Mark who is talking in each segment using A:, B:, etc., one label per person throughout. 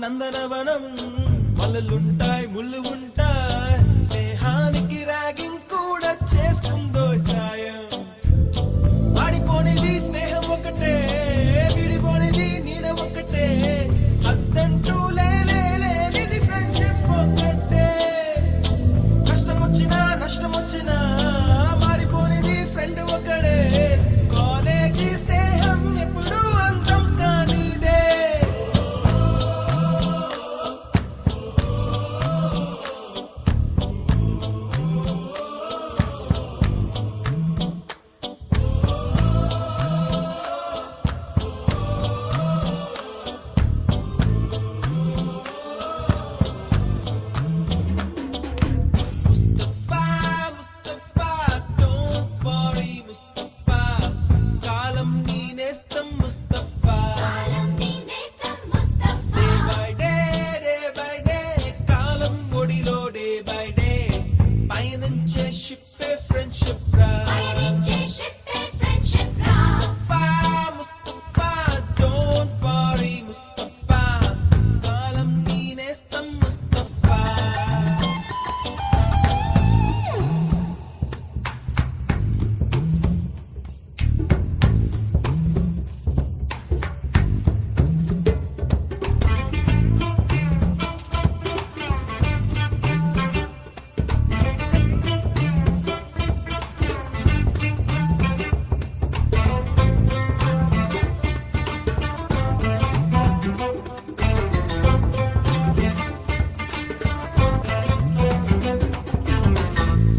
A: నందనవనం మల్లలుంటాయి ముళ్ళు ఉంటాయి స్నేహానికి ర్యాగింగ్ కూడా చేస్తుందో సాయం వాడిపోనిది స్నేహం ఒకటే విడిపోనిది నీడ ఒకటే అద్దంటూ లేనిది ఫ్రెండ్షిప్ ఒకటే కష్టం వచ్చినా నష్టం వచ్చినా మారిపోనిది ఫ్రెండ్ ఒకడే కాలేజీ స్నేహం ఎప్పుడు అంతం కానిదే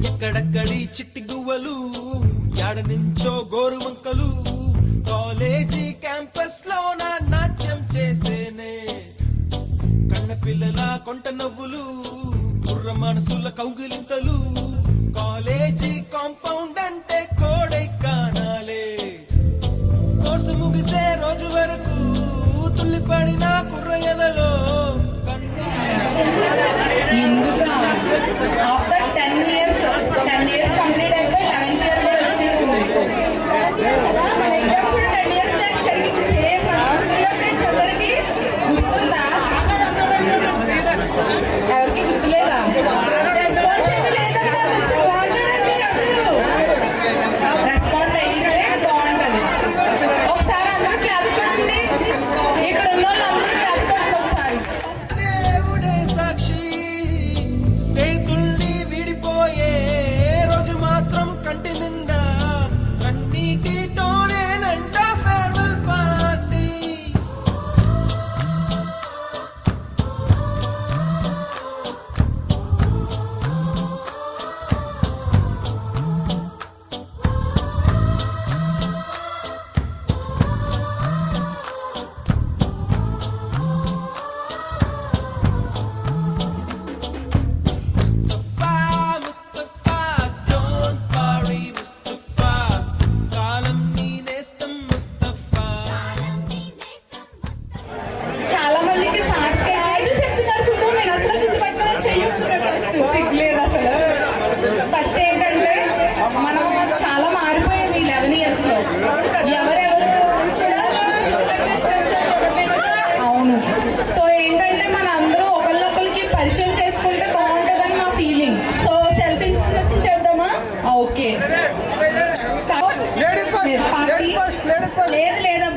A: ఎక్కడక్కడి చిట్టి గువ్వలు యాడ నుంచో గోరు వంకలు కాలేజీ క్యాంపస్ లో నా నాట్యం చేసేనే కన్న పిల్లల కొంట నవ్వులు కుర్ర మనసుల కౌగిలింతలు కాలేజీ కాంపౌండ్ అంటే కోడై కానాలే కోర్సు ముగిసే రోజు వరకు తుల్లిపడిన కుర్ర ఎదలో
B: ఆఫ్టర్ 10 years కంప్లీట్ అయిపోయి 11th ఇయర్ కూడా వచ్చేసింది కదా మన ఎగ్జామ్ కూడా 10 years బ్యాక్ జరిగింది సేమ్ ఫ్రెండ్స్ అందరికి గుర్తుందా ఎవరికి గుర్తులేదా రెస్పాన్స్ అయితే బాగుంటుంది ఒకసారి అందరూ క్లాప్స్ కొట్టండి ఇక్కడ ఉన్న వాళ్ళు అందరూ క్లాప్స్ కొట్టండి ఒకసారి
A: దేవుడే సాక్షి స్నేహితుల్ని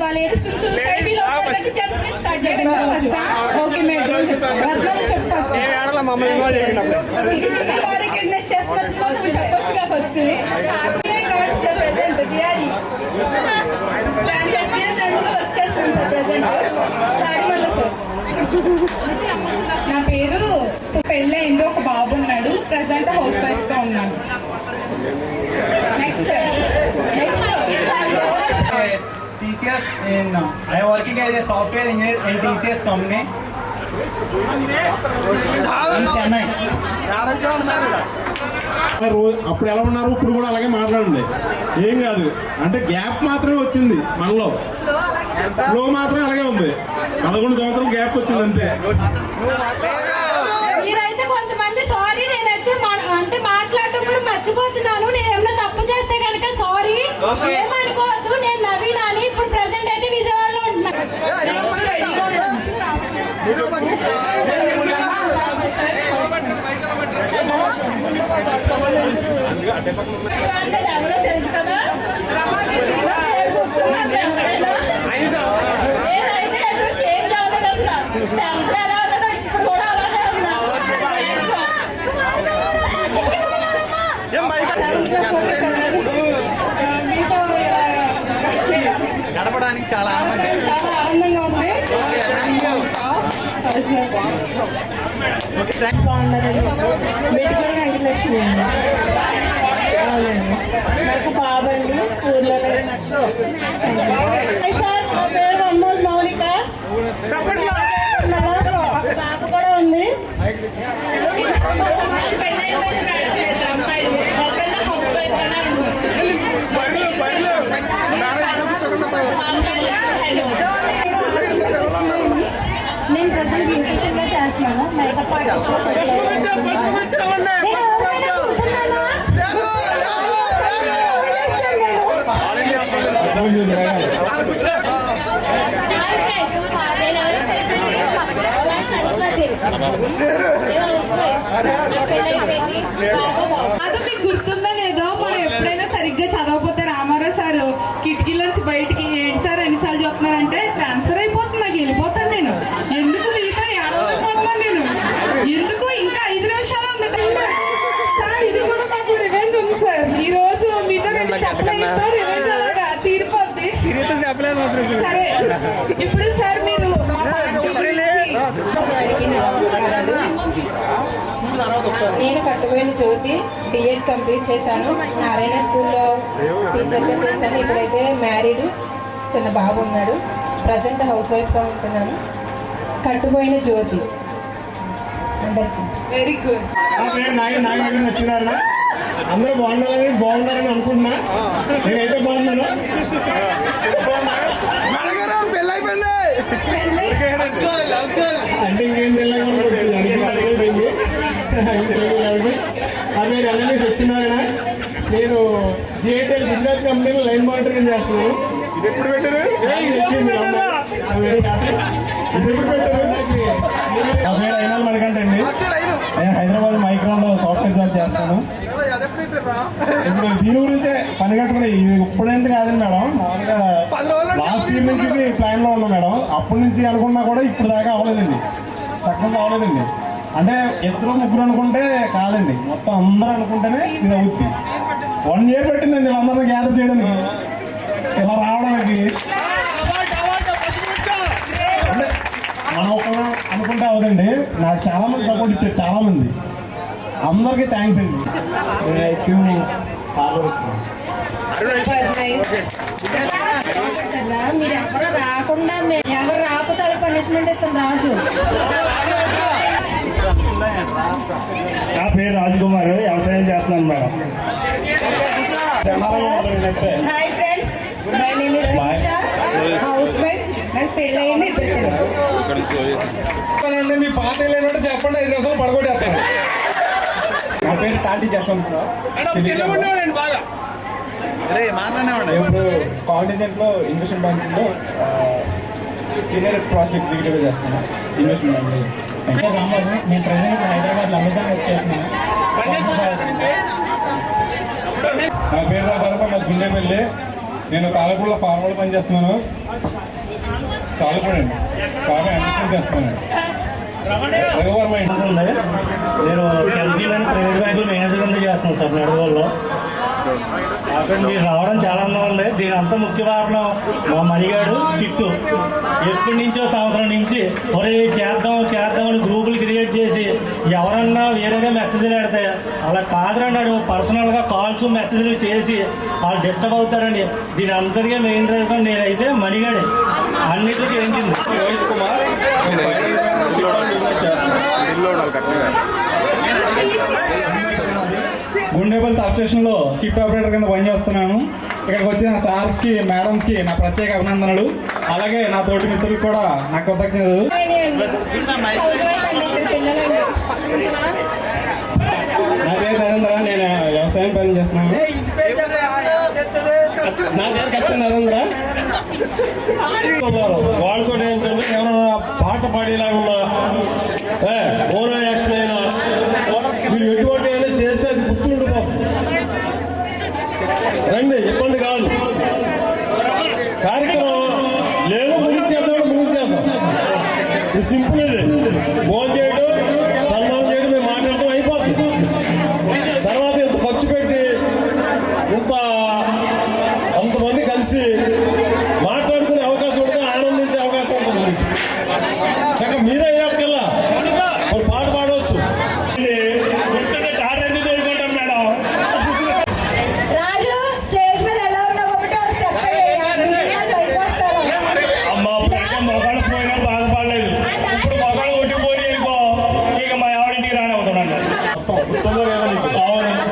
B: మా లేడీస్ కొంచెం బేబీ లోపలికి జెంట్స్ స్టార్ట్ చేయండి
C: ఫస్ట్ ఓకే మేము ఇద్దరం చెప్తాం రత్నం చెప్పు ఫస్ట్
B: వారికి ఇన్వెస్ట్ చేస్తున్నట్టు నువ్వు చెప్పొచ్చుగా first cards present DRE franchise రెండులో వర్క్ చేస్తాను సార్ ప్రెసెంట్ దాడిమల్ల సార్.
C: నా పేరు పెళ్ళయింది, ఒక బాబు ఉన్నాడు, ప్రజెంట్ హౌస్ వైఫ్ గా ఉన్నాను. Next
D: TCS I am working as a software engineer in TCS company in Chennai.
E: అప్పుడు ఎలా ఉన్నారు ఇప్పుడు కూడా అలాగే మాట్లాడండి, ఏం కాదు. అంటే గ్యాప్ మాత్రమే వచ్చింది మనలో, ఫ్లో మాత్రం అలాగే ఉంది. 11 సంవత్సరాలు గ్యాప్ వచ్చింది అంతే.
F: మీరైతే కొంతమంది సారీ, నేనైతే అంటే మాట్లాడటం కూడా మర్చిపోతున్నాను. నేను ఏమైనా తప్పు చేస్తే కనుక సారీ, ఏమనుకోవద్దు. నేను నవీన్ అని ఇప్పుడు ప్రెసెంట్ అయితే విజయవాడలో ఉంటున్నాను. ఎవరో తెలుసు కదా, నేనైతే ఎప్పుడు చేంజ్ అవ్వలేదు అసలు. టెన్త్ ఎలా ఉన్నాడో ఇప్పుడు కూడా అలాగే ఉన్నా.
D: గడపడానికి చాలా ఆనందం.
B: ఆనందంగా ఉంది.
F: నాకు బాబండి ఊర్లో
B: సార్ నా పేరు మమ్మోజ్ మౌలిక, పాప కూడా ఉంది.
F: నేను ప్రజెంట్ బ్యూటిషియన్ గా చేస్తున్నాను. మేకప్ ఆర్టిస్ట్
C: అది మీకు గుర్తుందో లేదో, మనం ఎప్పుడైనా సరిగ్గా చదవకపోతే రామారావు సార్ కిటికీలోంచి బయటికి ఏంటి సార్ ఎన్నిసార్లు చెప్తున్నారంటే ట్రాన్స్ఫర్ అయిపోతుంది, నాకు వెళ్ళిపోతాను నేను, ఎందుకు మీతో ఏడవకపోతున్నాను నేను, ఎందుకు ఇంకా 5 నిమిషాలు ఉంది సార్. ఇది కూడా మాకు రివెంజ్ ఉంది సార్. ఈ రోజు మీతో 2 స్టెప్లు ఇస్తాం, రివెంజ్ అలాగా తీరిపోద్ది. సరే ఇప్పుడు సార్ మీరు మా పార్టీ గురించి
F: నేను కట్టుబోయిన జ్యోతి డిఎడ్ కంప్లీట్ చేశాను. నారాయణ స్కూల్లో టీచర్గా చేశాను. ఇప్పుడైతే మ్యారీడ్, చిన్న బాబు ఉన్నాడు. ప్రజెంట్ హౌస్ వైఫ్గా ఉంటున్నాను. కట్టుబోయిన జ్యోతి అందరికీ.
C: Very good.
E: నాగేశ్వరం వచ్చినారా? అందరూ బాగున్నారని అనుకుంటున్నా. నేనైతే బాగున్నాను. అంటే ఇంకేం తెలియదు. అదే ఎన్ఎంఎస్ వచ్చినారా? నేను జిఐటీఎల్ గుజరాత్ కంపెనీలో లైన్ మానిటరింగ్ చేస్తున్నాను. ఇది ఎప్పుడు పెట్టారు? మనకంటండి నేను హైదరాబాద్ మైక్రాన్లో సాఫ్ట్వేర్ జాబ్ చేస్తాను. ఇప్పుడు దీని గురించే పని కట్టుకుని ఇది ఇప్పుడేంటి కాదండి మేడం, మామూలుగా లాస్ట్ ఇయర్ నుంచి ప్లాన్ లో ఉన్నాం మేడం. అప్పటి నుంచి అనుకున్నా కూడా ఇప్పుడు దాకా అవ్వలేదండి, సక్సెస్ అవ్వలేదండి. అంటే ఇద్దరు ముగ్గురు అనుకుంటే కాదండి, మొత్తం అందరూ అనుకుంటేనే ఇది అవుతుంది. 1 year పట్టిందండి వీళ్ళందరినీ గ్యాదర్ చేయడానికి, ఇలా రావడానికి. అంటే మనం ఒకళ్ళ అనుకుంటే అవదండి. నాకు చాలా మంది సపోర్ట్ ఇచ్చారు, చాలా మంది. అందరికీ థ్యాంక్స్ అండి. ఐస్ క్రీమ్
F: మీరు ఎవరు రాకుండా ఎవరు రాకపోతే పనిష్మెంట్ ఇస్తాం రాజు.
G: నా పేరు రాజకుమార్, వ్యవసాయం చేస్తున్నాను madam.
B: Hi friends, my name is Nisha, house wife. నాకు పెళ్ళయింది,
E: మీ పాత లేనట్టు చెప్పండి, 5 నిమిషాలు పడగొట్టేస్తాను.
D: నా పేరు తాటి జస్వంతరావు. ఇప్పుడు కాంటినెంట్ లో ఇన్వెస్ట్మెంట్ బ్యాంకింగ్ లో సీనియర్ ప్రాజెక్ట్ ఎగ్జిక్యూటివ్ చేస్తున్నాను. Investment banking. నేను ప్రజెంట్ హైదరాబాద్ లో అమెజాన్ వర్క్ చేస్తున్నాను. నా పేరు రాఘవ, నా గుండెపల్లి.
E: నేను తాలపూడిలో ఫార్మల్ పని చేస్తున్నాను. తాలపూడి అండి, బాగా అండర్స్టాండ్ చేస్తున్నాను. రఘువర్మ
G: ఉంది. నేను ఎల్జీలోని ప్రైవేట్ బ్యాంకులో మేనేజర్ కింద చేస్తున్నాను సార్ నడవల్లో. అక్కడ మీరు రావడం చాలా ఆనందంగా ఉంది. దీని అంతా ముఖ్య కారణం మా మణిగాడు కిట్టు. ఎప్పటి నుంచో సంవత్సరం నుంచి ఒరే చేద్దాం అని గ్రూపులు క్రియేట్ చేసి ఎవరన్నా వేరేగా మెసేజ్లు పెడితే అలా కాదన్నాడు. పర్సనల్గా కాల్స్ మెసేజ్లు చేసి వాళ్ళు డిస్టర్బ్ అవుతారని దీని అంతటిగా మెయిన్ రీజన్ నేనైతే మణిగాడే అన్నిటికీ ఏంచింది.
E: రోహిత్ కుమార్, గుండేపల్లి సబ్ స్టేషన్ లో షిప్ ఆపరేటర్ కింద పనిచేస్తున్నాను. ఇక్కడికి వచ్చిన సార్స్ కి, మేడమ్స్ కి నా ప్రత్యేక అభినందనలు. అలాగే నా తోటి మిత్రులకు కూడా నా కృతజ్ఞతలు. నా పేరు నరేంద్ర, నేను వ్యవసాయం పని చేస్తున్నాను. నా పేరు కత్తి నరేంద్ర.
G: వాళ్ళతో ఏంటంటే ఎవరైనా పాట పాడేలా ఉన్నా ఓనో యాక్షన్ అయినా మీరు ఎటువంటి అయినా చేస్తే అది గుర్తుండు పాపం. రండి, ఇబ్బంది కాదు. కార్యక్రమం లేదు ముగించేద్దాం. ఇది సింపుల్. ఇది భోజనం చేయడం, సన్మానం చేయడం, మేము మాట్లాడటం అయిపోతుంది. తర్వాత ఇంత ఖర్చు పెట్టి అంతమంది కలిసి మాట్లాడుకునే అవకాశం ఉంటుంది, ఆనందించే అవకాశం ఉంటుంది. చక్కగా మీరే అయ్యాకల్లా ఒక పాట పాడవచ్చు.
B: రాజు స్టేజ్ మీద ఎలా ఉన్నావు ఒకటి ఒక స్టెప్
G: అమ్మ మొగాళ్ళు పోయినా బాధపడలేదు. ఇప్పుడు మొగాళ్ళు కొట్టిపోయి వెళ్ళిపో, ఇక మా ఆవిడింటికి రానవుతున్నాను.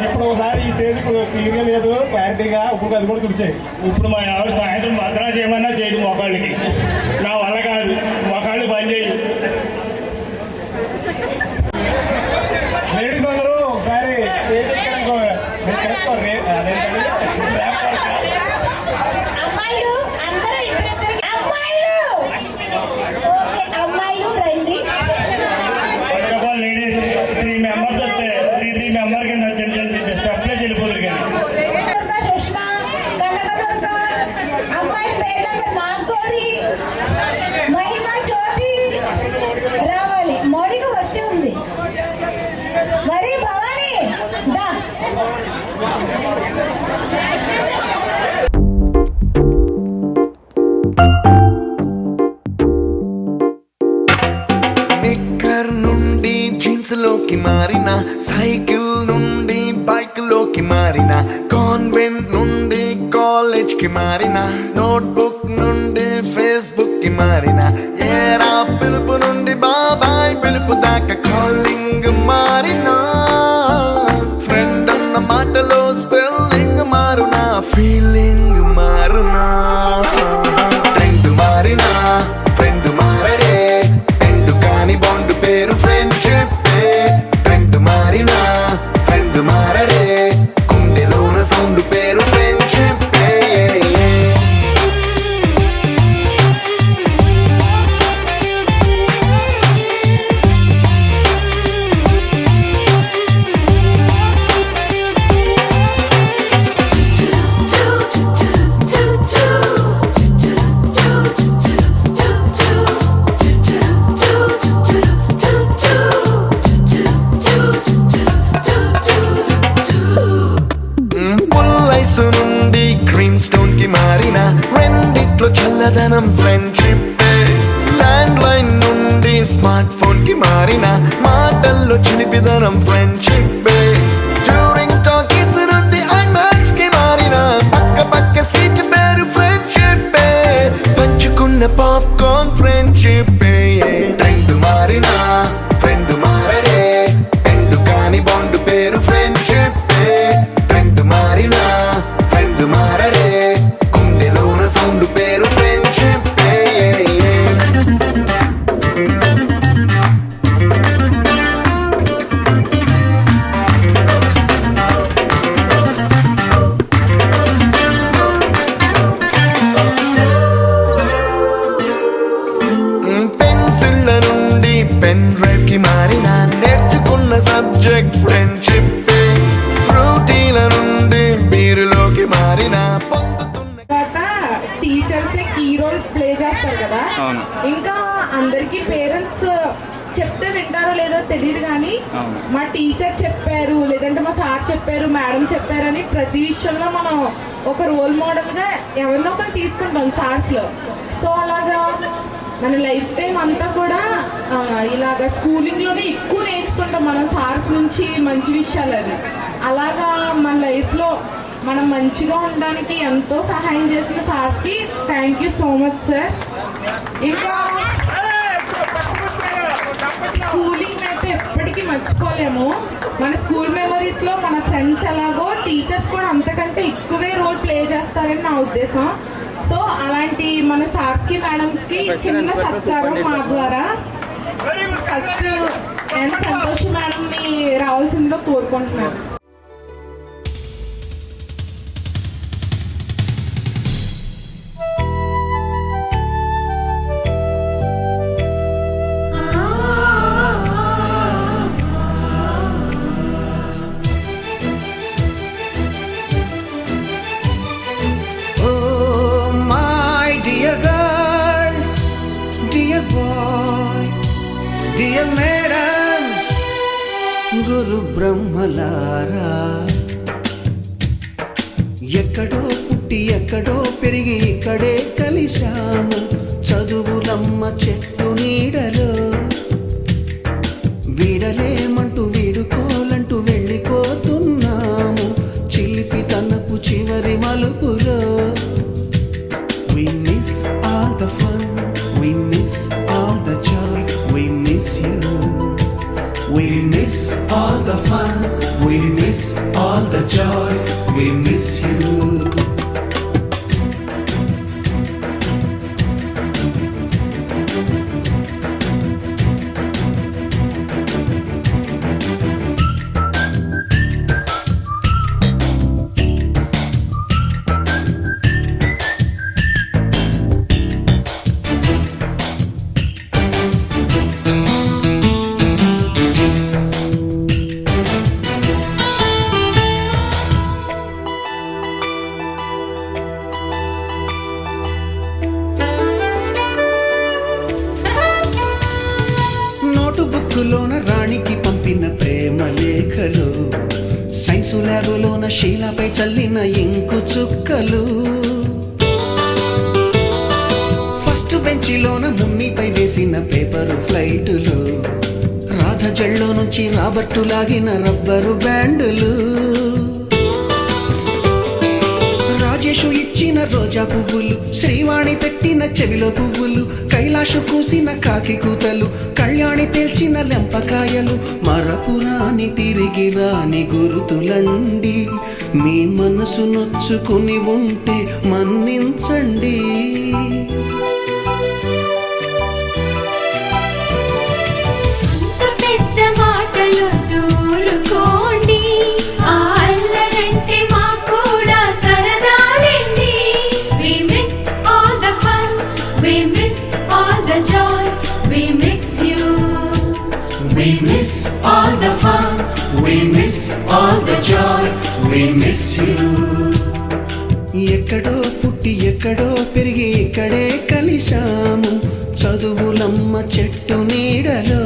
E: ఇప్పుడు ఒకసారి ఈ స్టేజ్ క్లియర్గా లేదు, క్లారిటీగా ఇప్పుడు అది కూడా తుడిచాయి.
G: ఇప్పుడు మా ఆవిడ సాయంత్రం భద్రా చేయమన్నా చేయదు మొగాళ్ళకి. నా వల్ల కాదు, మొగాళ్ళు పని చేయి.
E: లేడీస్ అందరూ ఒకసారి
B: అమ్మాయిలు అందరూ ఇద్దరిద్దరు అమ్మాయిలు రండి.
G: లేడీస్ 3 మెంబర్స్ వస్తే 3 మెంబర్ కింద చిన్న చిన్న స్టెప్లే వెళ్ళిపోతుంది.
B: దుర్గా, సుష్మా, కనకదుర్గ, అమ్మాయి పేర్లందరూ నాగోరి, మహిమా, జ్యోతి రావాలి. మౌలిక వస్తే ఉంది. మరి భవాని దా.
A: నిక్కర్ నుండి జీన్స్ లోకి మారిన, సైకిల్ నుండి బైక్ లోకి మారిన, కాన్వెంట్ నుండి కాలేజ్ కి మారిన, నోట్బుక్ నుండి ఫేస్బుక్ కి మారిన, ఏరా పిలుపు నుండి బాబాయ్ పిలుపు దాకా కాలింగ్ మారిన, ఫ్రెండ్ అన్న మాటలో స్పెల్లింగ్ మారునా, ఫీలింగ్ మారునా, ట్రెండ్ మారినా ఫ్రెండ్ మారడే, ఎండు కాని బాండ్ పేరు ఫ్రెండ్షిప్. ట్రెండ్ మారినా ఫ్రెండ్ మారడే, గుండెలోన సౌండ్ పేరు ఫ్రెండ్షిప్. పుల్లైసు నుండి గ్రీన్ స్టోన్ కి మారిన, రెండిట్లో చల్లదనం ఫ్రెండ్షిప్. ల్యాండ్ లైన్ నుండి స్మార్ట్ ఫోన్ కి మారిన, మాటల్లో చిలిపిదనం ఫ్రెండ్షిప్. డ్యూరింగ్ టాకీస్ నుండి ఐమాక్స్ కి మారిన, పక్క పక్క సీట్ పేరు ఫ్రెండ్షిప్. పంచుకున్న పాప్కార్న్ ఫ్రెండ్షిప్. ట్రెండ్ మారిన ఫ్రెండ్ మారడే, ఎండు కాని బాండ్ పేరు ఫ్రెండ్షిప్. ట్రెండ్ మారిన ఫ్రెండ్ మారడే, గుండెలోన సౌండ్ పేరు ఫ్రెండ్షిప్. పెన్సిళ్ళ నుండి పెన్ డ్రైవ్ కి మారిన, నేర్చుకున్న సబ్జెక్ట్ ఫ్రెండ్షిప్. ఫ్రూటీల నుండి బీరులోకి మారిన, పొందుతున్న
C: తర్వాత కీ రోల్ ప్లే చేస్తారు కదా. ఇంకా అందరికి పేరెంట్స్ చెప్తే వింటారో లేదో తెలియదు కానీ మా టీచర్ చెప్పారు, లేదంటే మా సార్ చెప్పారు, మేడం చెప్పారని ప్రతి విషయంలో మనం ఒక రోల్ మోడల్ గా ఎవరినో ఒకరు తీసుకుంటాం సార్స్ లో. సో అలాగా మన లైఫ్ టైం అంతా కూడా ఇలాగ స్కూలింగ్ లోనే ఎక్కువ నేర్చుకుంటాం మనం సార్స్ నుంచి మంచి విషయాలు. అది అలాగా మన లైఫ్ లో మనం మంచిగా ఉండడానికి ఎంతో సహాయం చేసిన సార్స్ కి thank you so much sir. ఇంకా స్కూలింగ్ అయితే ఎప్పటికీ మర్చిపోలేము. మన స్కూల్ మెమరీస్ లో మన ఫ్రెండ్స్ ఎలాగో టీచర్స్ కూడా అంతకంటే ఎక్కువే రోల్ ప్లే చేస్తారని నా ఉద్దేశం. సో అలాంటి మన సార్స్ కి మేడమ్స్ కి చిన్న సత్కారం మా ద్వారా. ఫస్ట్ నేను సంతోష్ మేడం ని రావాల్సిందిగా కోరుకుంటున్నాను.
A: డియర్ మేడమ్స్, గురు బ్రహ్మలారా, ఎక్కడో పుట్టి ఎక్కడో పెరిగి ఇక్కడే కలిశాము చదువులమ్మ చెట్టు నీడలో. వీడలేమంటూ వీడుకోలంటూ వెళ్ళిపోతున్నాము చిలిపి తనపు చివరి మలుపులో. We miss all the fun, we miss all the joy, we miss you. We miss all the fun, we miss all the joy, we miss you. బుక్కులోన రాణికి పంపిన ప్రేమ లేఖలు, సైన్సు ల్యాబులోన శీలపై చల్లిన ఇంకు చుక్కలు, ఫస్ట్ బెంచిలోన మున్నిపై వేసిన పేపరు ఫ్లైటులు, రాధ జల్లో నుంచి రాబర్టు లాగిన rubber బ్యాండులు, Rajesh ఇచ్చిన రోజా పువ్వులు, శ్రీవాణి పెట్టిన చెవిలో పువ్వులు, కైలాషు కూసిన కాకి కూతలు, కళ్యాణి పేల్చిన లెంపకాయలు, మరపురాని తిరిగి రాని గురుతులండి. మీ మనసు నొచ్చుకుని ఉంటే మన్నించండి.
H: We miss all the fun, we miss all the joy, we miss you.
A: ఎక్కడో పుట్టి ఎక్కడో పెరిగి ఇక్కడే కలిశాము చదువులమ్మ చెట్టు నీడలో.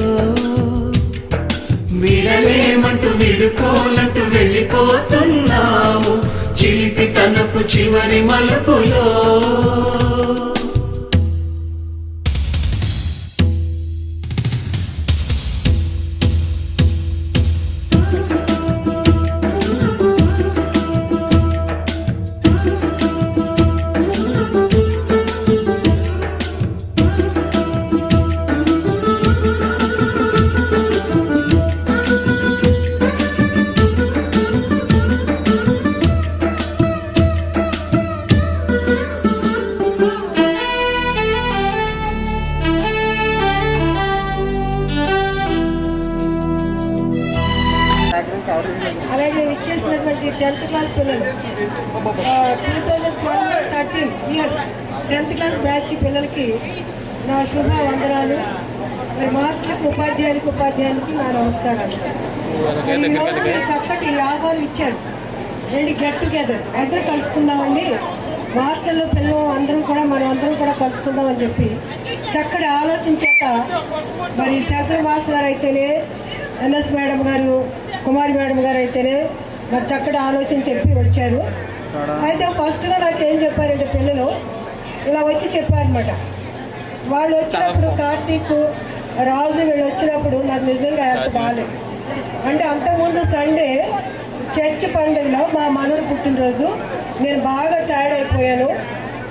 H: విడలేమంటూ విడుకోలంటూ వెళ్ళిపోతున్నాము చిలిపి తనపు చివరి మలుపులో.
I: అలాగే ఇచ్చేసినటువంటి 10th క్లాస్ పిల్లలు 2012-13 ఇయర్ 10th క్లాస్ బ్యాచ్ పిల్లలకి నా శుభ వందనాలు. మరి మాస్టర్లకు ఉపాధ్యాయులకి నా నమస్కారాలు. ఈరోజు మీరు చక్కటి ఆహ్వానం ఇచ్చారు. రండి గెట్ టుగెదర్ అందరూ కలుసుకుందామండి. హాస్టల్లో పిల్లలు అందరం కూడా మనం అందరం కూడా కలుసుకుందాం అని చెప్పి చక్కటి ఆలోచన చేత మరి శాస్త్ర మాస్టర్ గారు అయితేనే, ఎన్ఎస్ మేడం గారు, కుమారి మేడం గారు అయితేనే మరి చక్కటి ఆలోచన చెప్పి వచ్చారు. అయితే ఫస్ట్గా నాకు ఏం చెప్పారంటే పిల్లలు ఇలా వచ్చి చెప్పారనమాట. వాళ్ళు వచ్చినప్పుడు కార్తీక్, రాజు వీళ్ళు వచ్చినప్పుడు నాకు నిజంగా హెల్త్ బాగాలేదు. అంటే అంతకుముందు సండే చర్చ్ పండుగలో మా మనవడు పుట్టినరోజు నేను బాగా టైర్డ్ అయిపోయాను.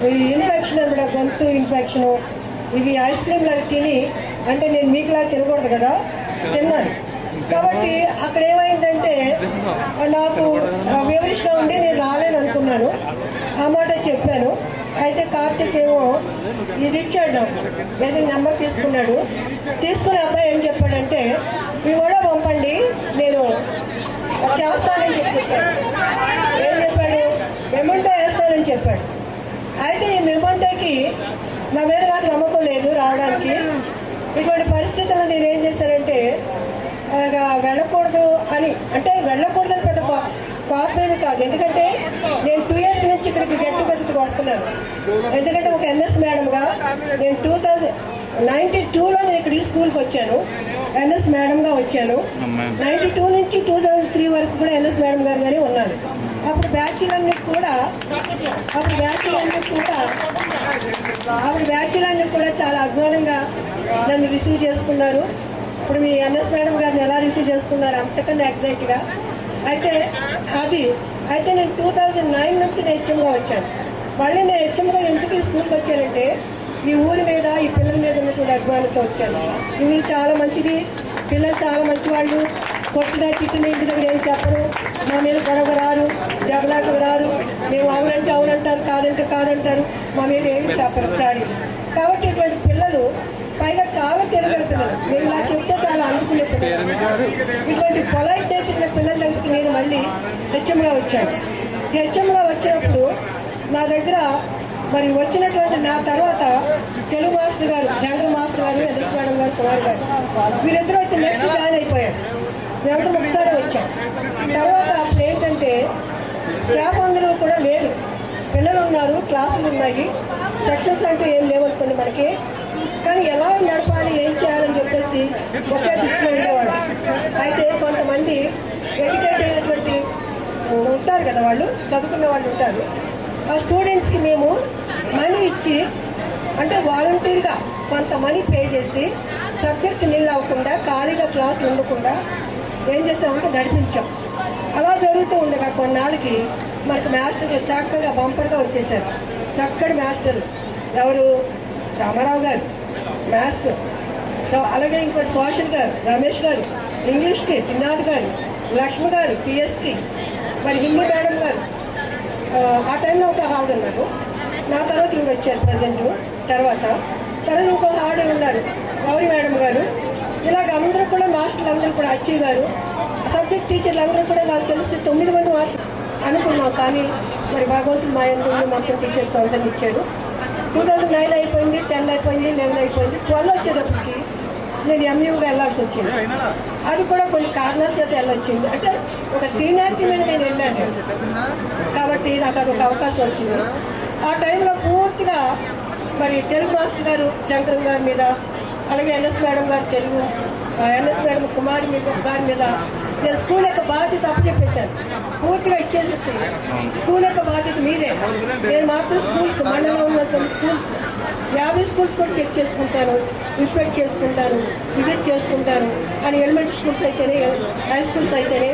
I: ఈ ఇన్ఫెక్షన్ అనమాట, గొంతు ఇన్ఫెక్షను, ఇవి ఐస్ క్రీమ్లు అవి తిని, అంటే నేను మీకులా తినకూడదు కదా, తిన్నాను. కాబట్టి అక్కడ ఏమైందంటే నాకు వివరిష్గా ఉండి నేను రాలేను అనుకున్నాను. ఆ మాట చెప్పాను. అయితే కార్తీక్ ఏమో ఇది ఇచ్చాడు నాకు, ఏది నెంబర్ తీసుకున్నాడు. తీసుకునే అబ్బాయి ఏం చెప్పాడంటే ఇవి కూడా పంపండి, నేను చేస్తానని చెప్పాడు. ఏం చెప్పాడు? మెమంటో వేస్తానని చెప్పాడు. అయితే ఈ మెమంటోకి నా మీద నాకు నమ్మకం లేదు రావడానికి. ఇటువంటి పరిస్థితుల్లో నేను ఏం చేశానంటే వెళ్ళకూడదు అని, అంటే వెళ్ళకూడదని పెద్ద కోపమేమి కాదు. ఎందుకంటే నేను 2 years నుంచి ఇక్కడికి గెట్ టుగెదర్కి వస్తున్నాను. ఎందుకంటే ఒక ఎన్ఎస్ మేడంగా నేను 2092లో నేను ఇక్కడ ఈ స్కూల్కి వచ్చాను, ఎన్ఎస్ మేడంగా వచ్చాను. 92 నుంచి 2003 వరకు కూడా ఎన్ఎస్ మేడం గారుగానే ఉన్నాను. అప్పుడు బ్యాచ్లన్నీ కూడా చాలా అభిమానంగా నన్ను రిసీవ్ చేసుకున్నారు. ఇప్పుడు మీ ఎన్ఎస్ మేడం గారిని ఎలా రిసీవ్ చేసుకున్నారు అంతకన్నా ఎగ్జైట్గా. అయితే నేను 2009 నుంచి నేను హెచ్ఎంగా వచ్చాను. మళ్ళీ నేను హెచ్ఎంగా ఎందుకు ఈ స్కూల్కి వచ్చానంటే ఈ ఊరి మీద, ఈ పిల్లల మీద ఉన్నటువంటి అభిమానంతో వచ్చాను. ఈ ఊరు చాలా మంచిది, పిల్లలు చాలా మంచి వాళ్ళు. కొట్టిన చిట్టిన ఇంటి దగ్గర ఏం చెప్పరు, మా మీద గొడవ రారు, దెబ్బలాటకు రారు. మేము అవునంటే అవునంటారు, కాదంటే కాదంటారు, మా మీద ఏమి చెప్పరు చాడి. కాబట్టి ఇటువంటి పిల్లలు, పైగా చాలా తెలియగల పిల్లలు, నేను ఇలా చెప్తే చాలా అందుకునే పిల్లలు, ఇటువంటి పొలైట్ నేచర్ పిల్లల దగ్గరికి నేను మళ్ళీ హెచ్ఎంగా వచ్చాను. హెచ్ఎంగా వచ్చినప్పుడు నా దగ్గర మరి వచ్చినటువంటి నా తర్వాత తెలుగు మాస్టర్ గారు, శంకర్ మాస్టర్ గారు, ఎన్ఎస్ మేడం గారు, కుమార్ గారు, వీరిద్దరూ వచ్చి నెక్స్ట్ జాయిన్ అయిపోయారు. మేమందరం ఒకసారి వచ్చాం. తర్వాత అప్పుడు ఏంటంటే స్టాఫ్ అందరూ కూడా లేరు, పిల్లలు ఉన్నారు, క్లాసులు ఉన్నాయి, సెక్షన్స్ అంటూ ఏం లేవనుకోండి మనకి. కానీ ఎలా నడపాలి, ఏం చేయాలని చెప్పేసి ఒకే దృష్టిలో ఉండేవాళ్ళు. అయితే కొంతమంది ఎడ్యుకేట్ అయినటువంటి ఉంటారు కదా, వాళ్ళు చదువుకున్న వాళ్ళు ఉంటారు. ఆ స్టూడెంట్స్కి మేము మనీ ఇచ్చి, అంటే వాలంటీర్గా కొంత మనీ పే చేసి సబ్జెక్ట్ నిల్ అవ్వకుండా, ఖాళీగా క్లాసులు ఉండకుండా ఏం చేసామంటే నడిపించాం. అలా జరుగుతూ ఉండగా కొన్నాళ్ళకి మనకు మాస్టర్లు చక్కగా బంపర్గా వచ్చేసారు. చక్కటి మాస్టర్లు ఎవరు? రామారావు గారు మ్యాథ్స్, అలాగే ఇంకోటి సోషల్ గారు రమేష్ గారు, ఇంగ్లీష్కి త్రినాథ్ గారు, లక్ష్మి గారు పిఎస్కి, మరి హిందీ మేడం గారు. ఆ టైంలో ఒక ఆవిడ ఉన్నారు. నా తర్వాత ఈవిడ వచ్చారు ప్రజెంట్. తర్వాత ఇంకో ఆవిడ ఉన్నారు, గౌరీ మేడం గారు. ఇలాగ అందరూ కూడా మాస్టర్లు అందరూ కూడా అచ్చీ గారు, సబ్జెక్ట్ టీచర్లు అందరూ కూడా నాకు తెలిసి 9 మంది మాస్టర్ అనుకున్నాం. కానీ మరి భగవంతుడు మా ఎందుకు మొత్తం టీచర్స్ అందరిని ఇచ్చారు. 2009 అయిపోయింది, 10 అయిపోయింది, 11 అయిపోయింది. 12 వచ్చేటప్పటికి నేను ఎంయూగా వెళ్ళాల్సి వచ్చింది. అది కూడా కొన్ని కారణాల చేత వెళ్ళొచ్చింది. అంటే ఒక సీనియారిటీ మీద నేను వెళ్ళాను కాబట్టి నాకు అదొక అవకాశం వచ్చింది. ఆ టైంలో పూర్తిగా మరి తెలుగు మాస్టర్ గారు శంకరం గారి మీద, అలాగే ఎన్ఎస్ మేడం గారు తెలుగు, ఎన్ఎస్ మేడం కుమారి గారి మీద నేను స్కూల్ యొక్క బాధ్యత అప్పచెప్పేశాను. పూర్తిగా ఇచ్చేసేసి స్కూల్ యొక్క బాధ్యత మీదే, నేను మాత్రం స్కూల్స్ మండలంలో ఉన్నటువంటి స్కూల్స్ 50 స్కూల్స్ కూడా చెక్ చేసుకుంటాను, ఇన్స్పెక్ట్ చేసుకుంటాను, విజిట్ చేసుకుంటాను. అని ఎలిమెంటరీ స్కూల్స్ అయితేనే, హై స్కూల్స్ అయితేనే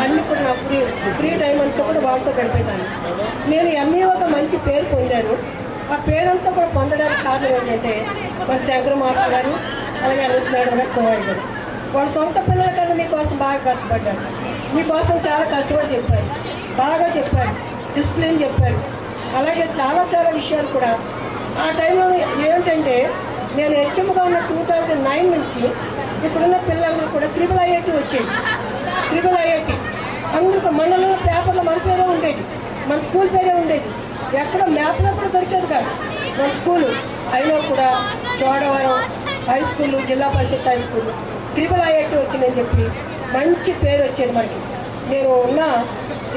I: అన్నీ కూడా నా ఫ్రీ టైం అంతా కూడా వాళ్ళతో గడిపేదాన్ని. నేను ఎంఈఓగా మంచి పేరు పొందాను. ఆ పేరంతా కూడా పొందడానికి కారణం ఏంటంటే మరి శంకర మాస్టర్ గారు, అలాగే ఎన్ఎస్ మేడం గారు, కుమారి గారు. వాళ్ళ సొంత పిల్లల కన్నా మీకోసం బాగా కష్టపడ్డారు, మీకోసం చాలా కష్టపడి చెప్పారు, బాగా చెప్పారు, డిసిప్లిన్ చెప్పారు. అలాగే చాలా చాలా విషయాలు కూడా ఆ టైంలో ఏమిటంటే నేను హెచ్ఎంగా ఉన్న 2009 నుంచి ఇప్పుడున్న పిల్లలందరూ కూడా IIIT వచ్చేది. IIIT అందరూ మండలంలో పేపర్లో మన పేరే ఉండేది, మన స్కూల్ పేరే ఉండేది. ఎక్కడ మ్యాప్లో కూడా దొరికేది కాదు మన స్కూలు. అయినా కూడా చోడవరం హై స్కూల్, జిల్లా పరిషత్ హై స్కూల్ IIIT వచ్చిందని చెప్పి మంచి పేరు వచ్చేది మనకి. నేను ఉన్న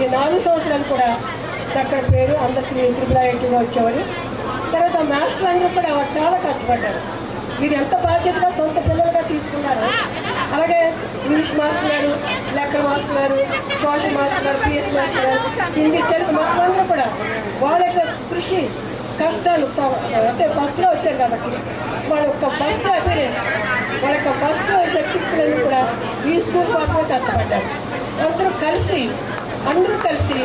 I: ఈ 4 సంవత్సరాలు కూడా చక్కటి పేరు, అందరు IIITగా వచ్చేవారు. తర్వాత మాస్టర్లు అందరూ కూడా చాలా కష్టపడ్డారు. మీరు ఎంత బాధ్యతగా సొంత పిల్లలుగా తీసుకున్నారు. అలాగే ఇంగ్లీష్ మాస్టర్ గారు, లెక్కల మాస్టర్ గారు, సోషల్ మాస్టర్ గారు, పిఎస్ మాస్టర్ గారు, హిందీ, తెలుగు మొత్తం అందరూ కూడా వాళ్ళ యొక్క కృషి కష్టాలు అంటే ఫస్ట్లో వచ్చారు కాబట్టి వాళ్ళ యొక్క ఫస్ట్ అపీరెన్స్, వాళ్ళ యొక్క ఫస్ట్ శక్తిస్తులన్నీ కూడా ఈ స్కూల్ కోసమే కష్టపడ్డారు. అందరూ కలిసి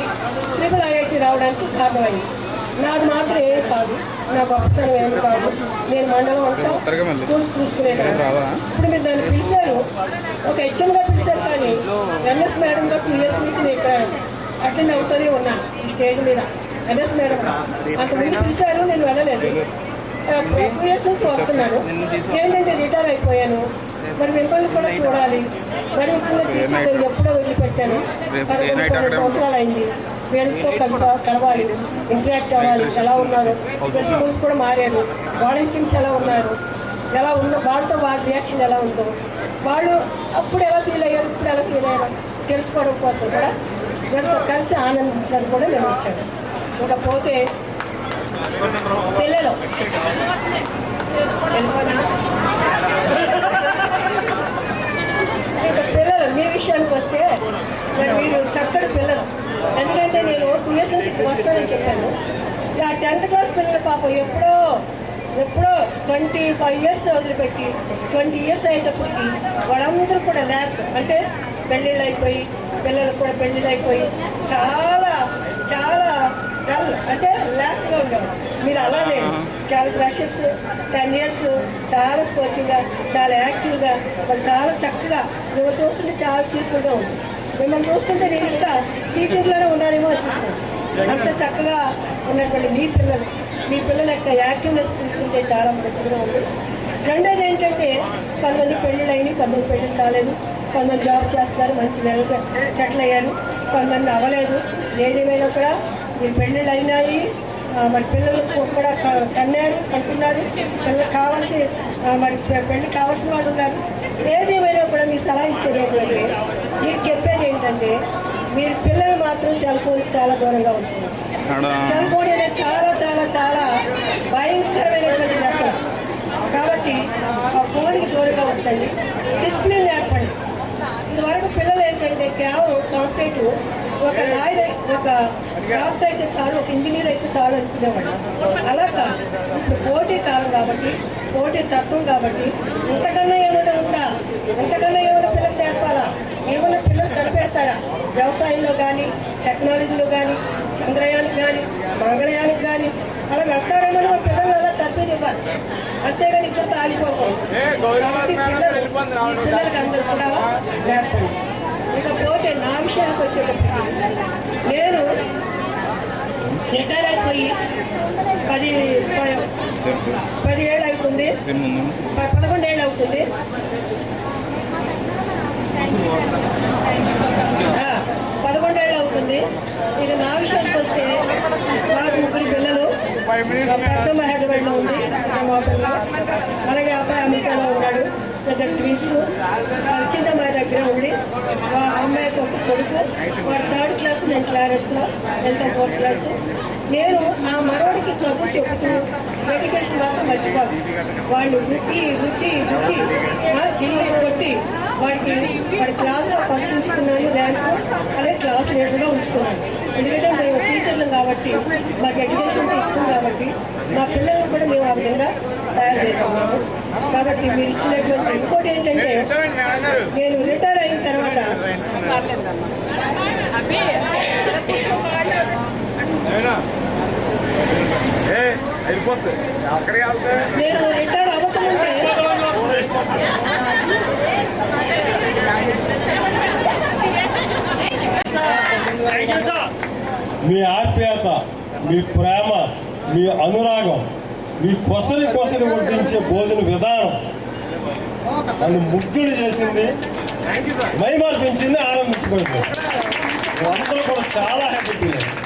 I: ట్రిపుల్ ఐఐటి రావడానికి కారణమైంది. నాది మాత్రం ఏం కాదు, నా గొప్పతనం ఏమి కాదు. నేను మండలం అంతా స్కూల్స్ చూసుకునేదాన్ని. ఇప్పుడు మీరు నన్ను పిలిచారు, ఒక హెచ్ఎంగా పిలిచారు, కానీ ఎన్ఎస్ మేడంగా 2 years నుంచి నేను ఇక్కడ అటెండ్ అవుతూనే ఉన్నాను ఈ స్టేజ్ మీద. ఎన్ఎస్ మేడంగా అంతకుముందు పిలిచారు, నేను వెళ్ళలేదు. 2 years నుంచి వస్తున్నాను. ఏంటంటే రిటైర్ అయిపోయాను. మరి మిమ్మల్ని కూడా చూడాలి. మరి మిమ్మల్ని టీచర్ ఎప్పుడో వదిలిపెట్టాను. 11 సంవత్సరాలు అయింది. వీళ్ళతో కలవాలి, ఇంటరాక్ట్ అవ్వాలి. ఎలా ఉన్నారు, స్కూల్స్ కూడా మారారు, వాళ్ళ టీచర్స్ ఎలా ఉన్నారు, వాళ్ళతో వాళ్ళ రియాక్షన్ ఎలా ఉందో, వాళ్ళు అప్పుడు ఎలా ఫీల్ అయ్యారు, ఇప్పుడు ఎలా ఫీల్ అయ్యారు తెలుసుకోవడం కోసం కూడా వీళ్ళతో కలిసి ఆనందించడానికి కూడా నేను వచ్చాను. ఇంకా పోతే పిల్లలు ఇంకా పిల్లలు మీ విషయానికి వస్తే మరి మీరు చక్కటి పిల్లలు. ఎందుకంటే నేను 2 years నుంచి వస్తానని చెప్పాను. ఆ 10th class పిల్లల పాపం ఎప్పుడో 25 years వదిలిపెట్టి 20 years అయ్యేటప్పటికి వాళ్ళందరూ కూడా అంటే పెళ్ళిళ్ళు అయిపోయి, పిల్లలకు కూడా పెళ్ళిళ్ళు అయిపోయి చాలా చాలా డల్ అంటే ల్యాక్గా ఉండేవారు. మీరు అలా లేదు, చాలా ఫ్రెషర్స్, 10 years చాలా స్పోర్టివ్గా, చాలా యాక్టివ్గా, వాళ్ళు చాలా చక్కగా. మిమ్మల్ని చూస్తుంటే చాలా చీఫుల్గా ఉంది. మిమ్మల్ని చూస్తుంటే నేను ఇంకా టీచింగ్లోనే ఉన్నానేమో అనిపిస్తుంది. అంత చక్కగా ఉన్నటువంటి మీ పిల్లల యొక్క యాక్టివ్నెస్ చూస్తుంటే చాలా మంచిగా ఉంది. రెండోది ఏంటంటే కొంతమంది పెళ్ళిళ్ళు అయినాయి, కొంతమంది పెళ్ళిళ్ళు కాలేదు, కొంతమంది జాబ్ చేస్తున్నారు, మంచి వెల్గా సెటిల్ అయ్యారు, కొంతమంది అవ్వలేదు. ఏదేమైనా కూడా మీరు పెళ్ళిళ్ళు అయినాయి, మరి పిల్లలకు కూడా కంటున్నారు, పిల్లలకు కావాల్సి మరి పెళ్ళి కావాల్సిన వాళ్ళు ఉన్నారు. ఏదేమైనా కూడా మీ సలహా ఇచ్చేది ఏంటంటే, మీకు చెప్పేది ఏంటంటే, మీరు పిల్లలు మాత్రం సెల్ ఫోన్కి చాలా దూరంగా ఉంచున్నారు. సెల్ ఫోన్ అనేది చాలా చాలా చాలా భయంకరమైనటువంటి వ్యసనం. కాబట్టి ఆ ఫోన్కి దూరంగా ఉంచండి, డిసిప్లిన్ నేర్పండి. ఇదివరకు పిల్లలు ఏంటంటే కేవలం కాంపిటేటివ్, ఒక లాయర్, ఒక డాక్టర్ అయితే చాలు, ఒక ఇంజనీర్ అయితే చాలు అనుకునేవాడు. అలా కాదు, ఇప్పుడు పోటీ కాలం కాబట్టి, పోటీ తత్వం కాబట్టి ఇంతకన్నా ఏమైనా ఉందా, ఇంతకన్నా ఏమైనా పిల్లలు నేర్పాలా, ఏమైనా పిల్లలు కనిపెడతారా? వ్యవసాయంలో కానీ, టెక్నాలజీలో కానీ, చంద్రయానికి కానీ, మంగళయానికి కానీ అలా వెళ్తారేమో మన పిల్లలు అలా తర్ఫీదు ఇవ్వాలి. అంతేగాని ఇక్కడ ఆగిపోకూడదు. కాబట్టి పిల్లలకి అందరూ కూడా నేర్పండి. ఇకపోతే నా విషయానికి వచ్చేటప్పుడు నేను రిటైర్ అయిపోయి 10 ఏళ్ళు అవుతుంది, 11 ఏళ్ళు అవుతుంది. 11 ఏళ్ళు అవుతుంది. ఇక నా విషయానికి వస్తే నాకు 3 పిల్లలు. పెద్దమ్మ హైదరాబాద్లో ఉంది, మా పిల్లలు. అలాగే అబ్బాయి అమెరికాలో ఉన్నాడు, పెద్ద ట్విన్స్. చిన్నమ్మాయి దగ్గర ఉంది. అమ్మాయి కొడుకు, వాడు 3rd class సెంట్ క్లారెట్స్లో, వెళ్తా 4th class. నేను ఆ మనవడికి చదువు చెబుతూ ఎడ్యుకేషన్ మాత్రం మర్చిపోవాలి. వాళ్ళు రుట్టి గిల్లి కొట్టి వాడి క్లాస్లో ఫస్ట్ ఉంచుతున్నాను, ర్యాంకు, అలాగే క్లాస్ లీడర్గా ఉంచుతున్నాను. ఎందుకంటే మేము టీచర్లు కాబట్టి, మాకు ఎడ్యుకేషన్ ఇష్టం కాబట్టి మా పిల్లలను కూడా మేము ఆ విధంగా తయారు చేస్తున్నాము. కాబట్టి మీరు ఇచ్చినటువంటి ఇంకోటి ఏంటంటే, నేను రిటైర్ అయిన తర్వాత నేను రిటైర్ అవ్వకముందే
E: మీ ఆప్యాయత, మీ ప్రేమ, మీ అనురాగం, మీ కొసరి వడ్డించే భోజన విధానం నన్ను ముగ్ధుడు చేసింది, మైమర్పించింది, ఆనందించబడింది. అందరూ కూడా చాలా హ్యాపీ ఫీల్ అయ్యారు.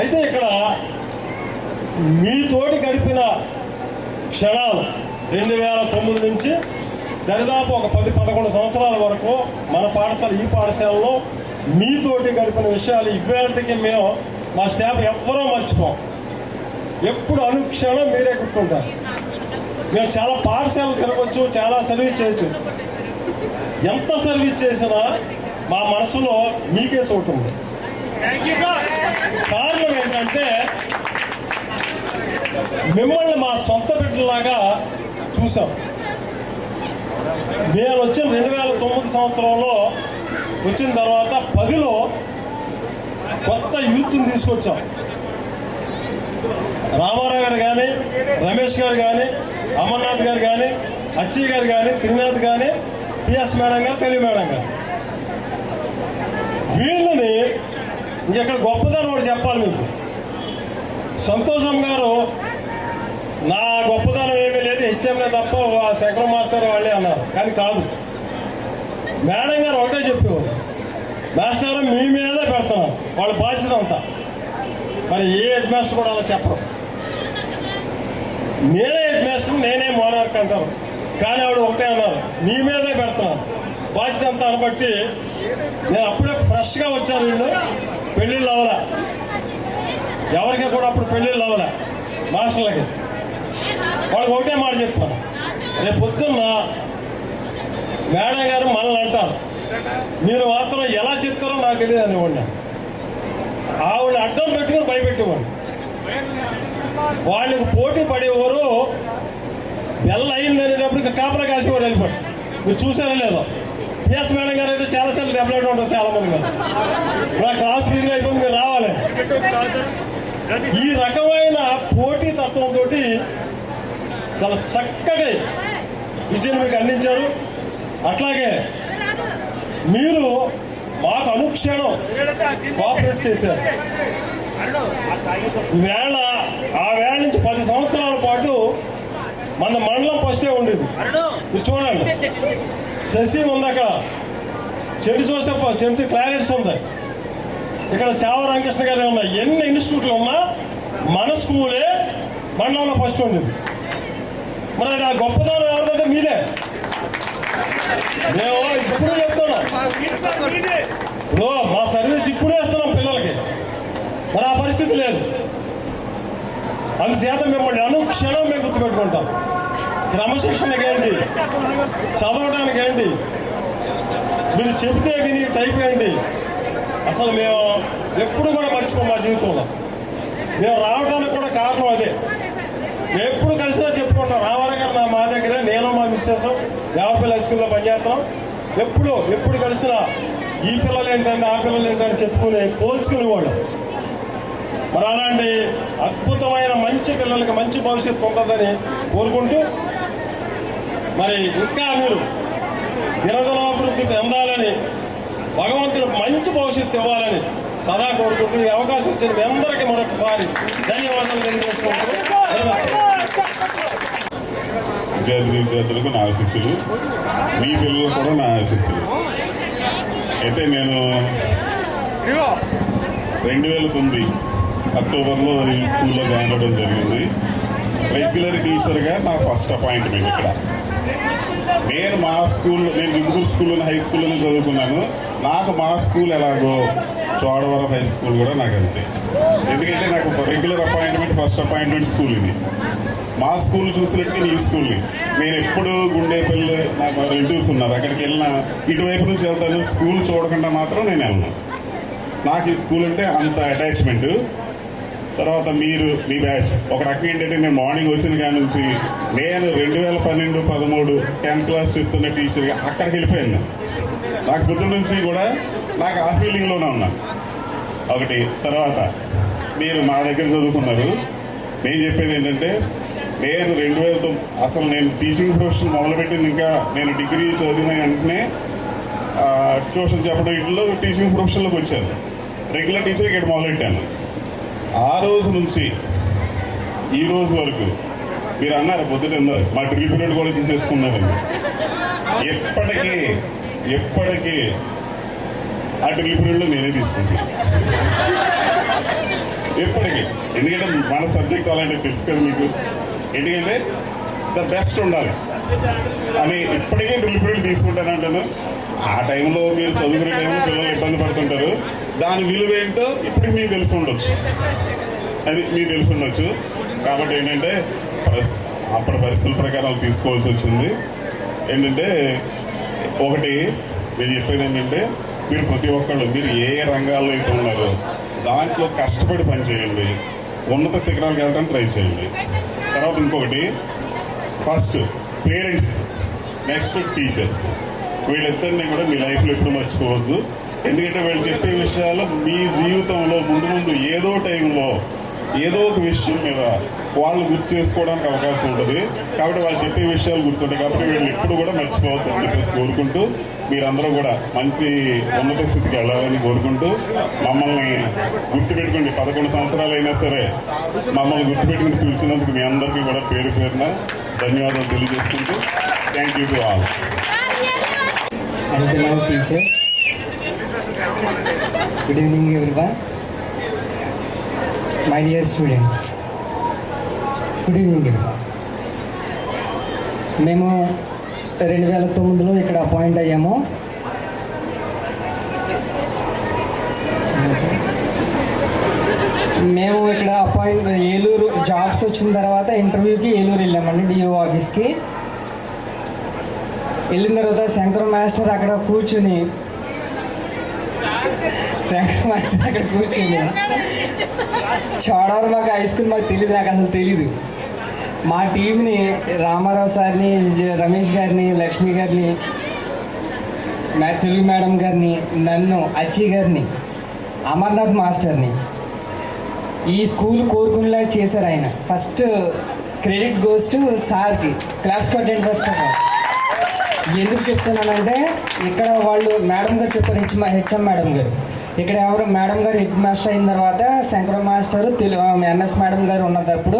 E: అయితే ఇక్కడ మీతోటి గడిపిన క్షణాలు 2009 నుంచి దరిదాపు ఒక 10-11 సంవత్సరాల వరకు మన పాఠశాల, ఈ పాఠశాలలో మీతోటి గడిపిన విషయాలు ఇవాళకి మేము మా స్టాఫ్ ఎవ్వరూ మర్చిపోం. ఎప్పుడు అనుక్షణం మీరే గుర్తుంటారు. మేము చాలా పాఠశాలలు తిరగవచ్చు, చాలా సర్వీస్ చేయొచ్చు. ఎంత సర్వీస్ చేసినా మా మనసులో మీకే చోటు ఉంది. కారణం ఏంటంటే మిమ్మల్ని మా సొంత బిడ్డలాగా చూసాం. నేను వచ్చిన 2009 సంవత్సరంలో వచ్చిన తర్వాత 10లో కొత్త యూత్ని తీసుకొచ్చాం. రామారావు గారు కానీ, రమేష్ గారు కానీ, అమర్నాథ్ గారు కానీ, అచ్చయ్య గారు కానీ, త్రినాథ్ కానీ, పిఎస్ మేడం గారు, తెలుగు మేడం గారు, వీళ్ళని ఇక్కడ గొప్పదనం ఒకటి చెప్పాలి మీకు. సంతోషం గారు నా గొప్పదనం ఏమీ లేదు, హెచ్ఎంఏ తప్ప శంకర్ మాస్టర్ వాళ్ళే అన్నారు. కానీ కాదు, మేడం గారు ఒకటే చెప్పేవారు, మాస్టర్ మీ మీదే పెడుతున్నాం, వాళ్ళ బాధ్యత అంతా. మరి ఏ హెడ్ మాస్టర్ కూడా అలా చెప్పరు. నేనే హెడ్ మాస్టర్, నేనే మోనార్క్ అంటారు. కానీ ఆవిడ ఒకటే అన్నారు, మీ మీదే పెడుతున్నాను బాధ్యత అంతా అని. బట్టి నేను అప్పుడే ఫ్రెష్గా వచ్చాను. వీళ్ళు పెళ్ళిళ్ళు అవ్వలే, ఎవరికి కూడా అప్పుడు పెళ్ళిళ్ళు అవ్వలే మాస్టర్లకి. వాళ్ళకి ఒకటే మాట చెప్పాను, రేపు పొద్దున్న మేడం గారు మనల్ని అంటారు, మీరు మాత్రం ఎలా చెప్తారో నాకు తెలియదు అనివ్వండి. ఆవిడ అడ్డం పెట్టుకుని భయపెట్టేవాడు. వాళ్ళకి పోటీ పడేవారు. బెల్ల అయింది అనేటప్పుడు కాపలా కాసేవారు వెళ్ళిపోయి. మీరు చూసారో లేదో, పిఎస్ మేడం గారు అయితే చాలాసార్లు డెవలప్ ఉంటుంది. చాలా మంది గారు నా క్లాస్ ఫీజులు అయిపోయింది, మీరు రావాలి. ఈ రకమైన పోటీ తత్వంతో చాలా చక్కటి విజయం మీకు అందించారు. అట్లాగే మీరు మాకు అనుక్షణం కోఆపరేట్ చేశారు. వేళ ఆ వేళ నుంచి 10 సంవత్సరాల పాటు మన మండలం ఫస్టే ఉండేది. మీరు చూడండి, శశి ఉంది అక్కడ, చెంటి జోసెఫ్, చెంటి క్లారెట్స్ ఉంది, ఇక్కడ చావ రామకృష్ణ గారే ఉన్నాయి. ఎన్ని ఇన్స్టిట్యూట్లు ఉన్నా మన స్కూలే మండలంలో ఫస్ట్ ఉండేది. మరి అది ఆ గొప్పదనం ఎవరిదంటే మీదే. మేము ఇప్పుడు చెప్తున్నాం, ఇప్పుడు మా సర్వీస్ ఇప్పుడే ఇస్తున్నాం పిల్లలకి. మరి ఆ పరిస్థితి లేదు. అందుచేత మిమ్మల్ని అనుక్షణం మేము గుర్తుపెట్టుకుంటాం. క్రమశిక్షణకి ఏంటి, చదవడానికి ఏంటి, మీరు చెబితే విని టైప్ ఏంటి, అసలు మేము ఎప్పుడు కూడా మర్చిపోం మా జీవితంలో. మేము రావడానికి కూడా కారణం అదే. ఎప్పుడు కలిసినా చెప్పుకుంటాం, రామారావు గారు మా దగ్గర, నేను మా మిస్సెస్ దేవరపల్లి హై స్కూల్లో పనిచేస్తాం. ఎప్పుడు కలిసినా ఈ పిల్లలు ఏంటంటే ఆ పిల్లలు ఏంటని చెప్పుకుని పోల్చుకునేవాళ్ళు. మరి అలాంటి అద్భుతమైన మంచి పిల్లలకి మంచి భవిష్యత్తు ఉంటుందని కోరుకుంటూ, మరి ఇంకా మీరు దినదినాభివృద్ధి పొందాలని, భగవంతుడు మంచి భవిష్యత్తు ఇవ్వాలని సదా కోరుకుంటూ ఈ అవకాశం ఇచ్చిన మీ అందరికీ మరొకసారి ధన్యవాదాలు తెలియజేసుకుంటూ,
J: విద్యార్థులకు నా ఆశీస్సులు, మీ పిల్లలు కూడా నా ఆశీస్సులు. అయితే నేను 2009 అక్టోబర్లో ఈ స్కూల్లో జాయిన్ అవ్వడం జరిగింది. రెగ్యులర్ టీచర్గా నా ఫస్ట్ అపాయింట్మెంట్ ఇక్కడ. నేను గుంటూరు స్కూల్లోనే, హై స్కూల్లోనే చదువుకున్నాను. నాకు మా స్కూల్ ఎలాగో చోడవరం హై స్కూల్ కూడా నాకు అంతే. ఎందుకంటే నాకు regular appointment, first appointment school ఇది. మా స్కూల్ చూసినట్టు ఈ స్కూల్ని నేను ఎప్పుడు గుండేపల్లి, నాకు రిలేటివ్స్ ఉన్నారు, అక్కడికి వెళ్ళినా ఇటువైపు నుంచి వెళ్తాను. స్కూల్ చూడకుండా మాత్రం నేను వెళ్ళను. నాకు ఈ స్కూల్ అంటే అంత అటాచ్మెంట్. తర్వాత మీ బ్యాచ్ ఒక రకం ఏంటంటే, నేను మార్నింగ్ వచ్చిన కాడ నుంచి నేను 2012-13 10th క్లాస్ చెప్తున్న టీచర్గా అక్కడికి వెళ్ళిపోయాను. నాకు పొద్దున్న నుంచి కూడా నాకు ఆ ఫీలింగ్లోనే ఉన్నాను. ఒకటి తర్వాత మీరు మా దగ్గర చదువుకున్నారు. నేను చెప్పేది ఏంటంటే, నేను 2009 అసలు నేను టీచింగ్ ప్రొఫెషన్ మొదలుపెట్టింది, ఇంకా నేను డిగ్రీ చదివిన వెంటనే ట్యూషన్ చెప్పడం ఇంట్లో టీచింగ్ ప్రొఫెషన్లోకి వచ్చాను. రెగ్యులర్ టీచర్ ఇక్కడ మొదలెట్టాను. ఆ రోజు నుంచి ఈ రోజు వరకు మీరు అన్నారు పొద్దున్న మా డ్రిల్ పీరియడ్ కూడా తీసేసుకున్నారని. ఎప్పటికీ ఆ డ్రిల్ పీరియడ్లో నేనే తీసుకుంటాను ఎప్పటికీ. ఎందుకంటే మన సబ్జెక్ట్ అలాంటివి తెలుసు కదా మీకు. ఎందుకంటే ద బెస్ట్ ఉండాలి అని ఇప్పటికే డ్రిల్ పీరియడ్ తీసుకుంటానంటాను. ఆ టైంలో మీరు చదువుకునే టైంలో పిల్లలు ఇబ్బంది పడుతుంటారు. దాని విలువ ఏంటో ఇప్పటికి మీకు తెలిసి ఉండొచ్చు. కాబట్టి ఏంటంటే అప్పటి పరిస్థితుల ప్రకారం తీసుకోవాల్సి వచ్చింది. ఏంటంటే ఒకటి నేను చెప్పేది ఏంటంటే మీరు ప్రతి ఒక్కళ్ళు మీరు ఏ రంగాల్లో అయితే ఉన్నారో దాంట్లో కష్టపడి పనిచేయండి, ఉన్నత శిఖరాలకు వెళ్ళడానికి ట్రై చేయండి. తర్వాత ఇంకొకటి ఫస్ట్ పేరెంట్స్, నెక్స్ట్ టీచర్స్, వీళ్ళిద్దరిని కూడా మీ లైఫ్లో ఎప్పుడు మర్చిపోవద్దు. ఎందుకంటే వీళ్ళు చెప్పే విషయాలు మీ జీవితంలో ముందు ఏదో టైంలో ఏదో ఒక విషయం మీద వాళ్ళు గుర్తు చేసుకోవడానికి అవకాశం ఉంటుంది. కాబట్టి వాళ్ళు చెప్పే విషయాలు గుర్తుంటాయి. కాబట్టి వీళ్ళు ఎప్పుడు కూడా మర్చిపోవద్దు అని చెప్పేసి కోరుకుంటూ మీరందరూ కూడా మంచి ఉన్నత స్థితికి వెళ్ళాలని కోరుకుంటూ మమ్మల్ని గుర్తుపెట్టుకోండి. 11 సంవత్సరాలు అయినా సరే మమ్మల్ని గుర్తుపెట్టుకుని పిలిచినందుకు మీ అందరికీ కూడా పేరు పేరున ధన్యవాదాలు తెలియజేసుకుంటూ thank you to all.
K: Good evening everyone. My dear students, good evening everyone. మేము 2009లో ఇక్కడ అపాయింట్ అయ్యాము. మేము ఇక్కడ ఏలూరు జాబ్స్ వచ్చిన తర్వాత ఇంటర్వ్యూకి ఏలూరు వెళ్ళామండి, డిఓ ఆఫీస్కి. వెళ్ళిన తర్వాత శంకర్ మాస్టర్ అక్కడ కూర్చుని చోడవరం మాకు హై స్కూల్ మాకు తెలియదు, నాకు అసలు తెలీదు. మా టీంని రామారావు సార్ని, రమేష్ గారిని, లక్ష్మి గారిని, తెలుగు మేడం గారిని, నన్ను, అచ్చి గారిని, అమర్నాథ్ మాస్టర్ని ఈ స్కూల్ కోరుకునేలా చేశారు ఆయన. ఫస్ట్ క్రెడిట్ గోస్ టు సార్కి. క్లాప్స్ కొట్టండి ఫస్ట్. ఎందుకు చెప్తున్నానంటే ఇక్కడ వాళ్ళు మేడం గారు చెప్పారు, హెచ్ఎం మేడం గారు. ఇక్కడ ఎవరు మేడం గారు హెడ్ మాస్టర్ అయిన తర్వాత శంకర మాస్టర్ ఎంఎస్ మేడం గారు ఉన్నప్పుడు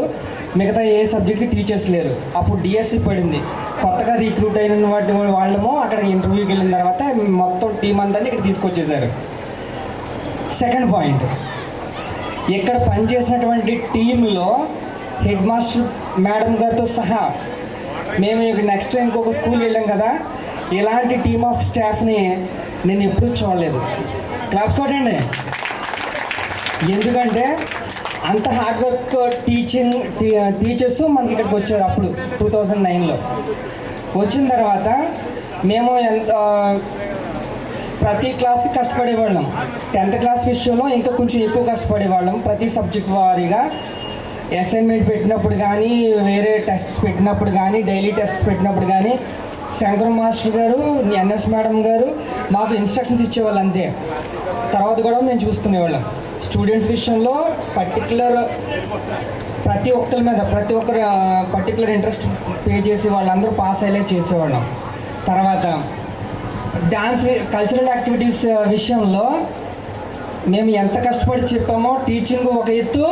K: మిగతా ఏ సబ్జెక్ట్కి టీచర్స్ లేరు. అప్పుడు డిఎస్సి పడింది. కొత్తగా రిక్రూట్ అయిన వాళ్ళము అక్కడ ఇంటర్వ్యూకి వెళ్ళిన తర్వాత మొత్తం టీం అందరినీ ఇక్కడ తీసుకొచ్చేసారు. సెకండ్ పాయింట్, ఇక్కడ పనిచేసినటువంటి టీంలో హెడ్ మాస్టర్ మేడం గారితో సహా మేము నెక్స్ట్ ఇంకొక స్కూల్ వెళ్ళాం కదా, ఇలాంటి టీమ్ ఆఫ్ స్టాఫ్ని నేను ఎప్పుడూ చూడలేదు. క్లాప్స్ కొట్టండి. ఎందుకంటే అంత హార్డ్ వర్క్ టీచర్స్ మనకి ఇక్కడికి వచ్చారు. అప్పుడు 2009లో వచ్చిన తర్వాత మేము ప్రతి క్లాస్కి కష్టపడేవాళ్ళం. 10th క్లాస్ విషయంలో ఇంకా కొంచెం ఎక్కువ కష్టపడేవాళ్ళం. ప్రతి సబ్జెక్ట్ వారీగా అసైన్మెంట్ పెట్టినప్పుడు కానీ, వేరే టెస్ట్స్ పెట్టినప్పుడు కానీ, డైలీ టెస్ట్స్ పెట్టినప్పుడు కానీ శంకర్ మాస్టర్ గారు, ఎన్ఎస్ మేడం గారు మాకు ఇన్స్ట్రక్షన్స్ ఇచ్చేవాళ్ళు అంతే. తర్వాత కూడా మేము చూసుకునేవాళ్ళం. స్టూడెంట్స్ విషయంలో ప్రతి ఒక్కరి మీద పర్టికులర్ ఇంట్రెస్ట్ పే చేసి వాళ్ళందరూ పాస్ అయ్యేలా చేసేవాళ్ళం. తర్వాత డాన్స్ కల్చరల్ యాక్టివిటీస్ విషయంలో మేము ఎంత కష్టపడి చెప్పామో, టీచింగ్ ఒక ఎత్తు,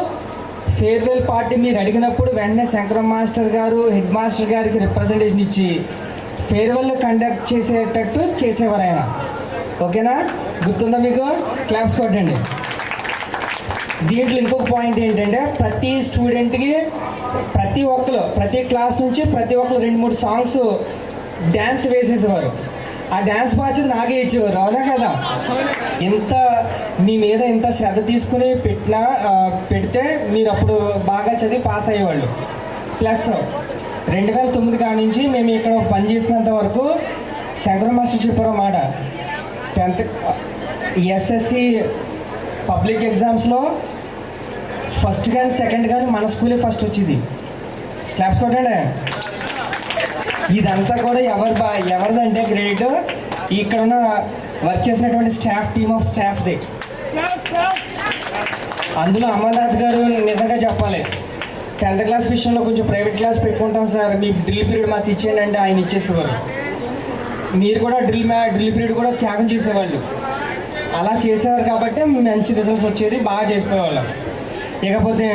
K: ఫేర్వెల్ పార్టీ మీరు అడిగినప్పుడు వెంటనే శంకర మాస్టర్ గారు హెడ్ మాస్టర్ గారికి రిప్రజెంటేషన్ ఇచ్చి ఫేర్వెల్ కండక్ట్ చేసేటట్టు చేసేవారు ఆయన. ఓకేనా? గుర్తుందా మీకు? క్లాప్స్ కొట్టండి. దీంట్లో ఇంకొక పాయింట్ ఏంటంటే ప్రతి స్టూడెంట్కి ప్రతి క్లాస్ నుంచి ప్రతి ఒక్కరు 2-3 సాంగ్స్ డ్యాన్స్ వేసేసేవారు. ఆ డ్యాన్స్ బాధ్యత నాకే ఇచ్చేవారు. అవునా కదా? మీ మీద ఇంత శ్రద్ధ తీసుకుని పెడితే మీరు అప్పుడు బాగా చదివి పాస్ అయ్యేవాళ్ళు. ప్లస్ 2009 కాడి నుంచి మేము ఇక్కడ పనిచేసినంత వరకు శంకర మాస్టర్ చెప్పారు మాట, 10th ఎస్ఎస్సి పబ్లిక్ ఎగ్జామ్స్లో ఫస్ట్ కానీ సెకండ్ కానీ మన స్కూలే ఫస్ట్ వచ్చింది. క్లాప్స్ కొట్టండి. ఇదంతా కూడా ఎవరిదంటే క్రెడిట్ ఇక్కడ ఉన్న వర్క్ చేసినటువంటి స్టాఫ్, టీమ్ ఆఫ్ స్టాఫ్ది. అందులో అమర్నాథ్ గారు నిజంగా చెప్పాలి, 10th క్లాస్ విషయంలో కొంచెం ప్రైవేట్ క్లాస్ పెట్టుకుంటాం సార్, మీ డ్రిల్ పీరియడ్ మాకు ఇచ్చేయండి అంటే ఆయన ఇచ్చేసేవారు. మీరు కూడా డ్రిల్ పీరియడ్ కూడా త్యాగం చేసేవాళ్ళు. అలా చేసేవారు కాబట్టి మంచి రిజల్ట్స్ వచ్చేది, బాగా చేసిపోయేవాళ్ళం. ఇకపోతే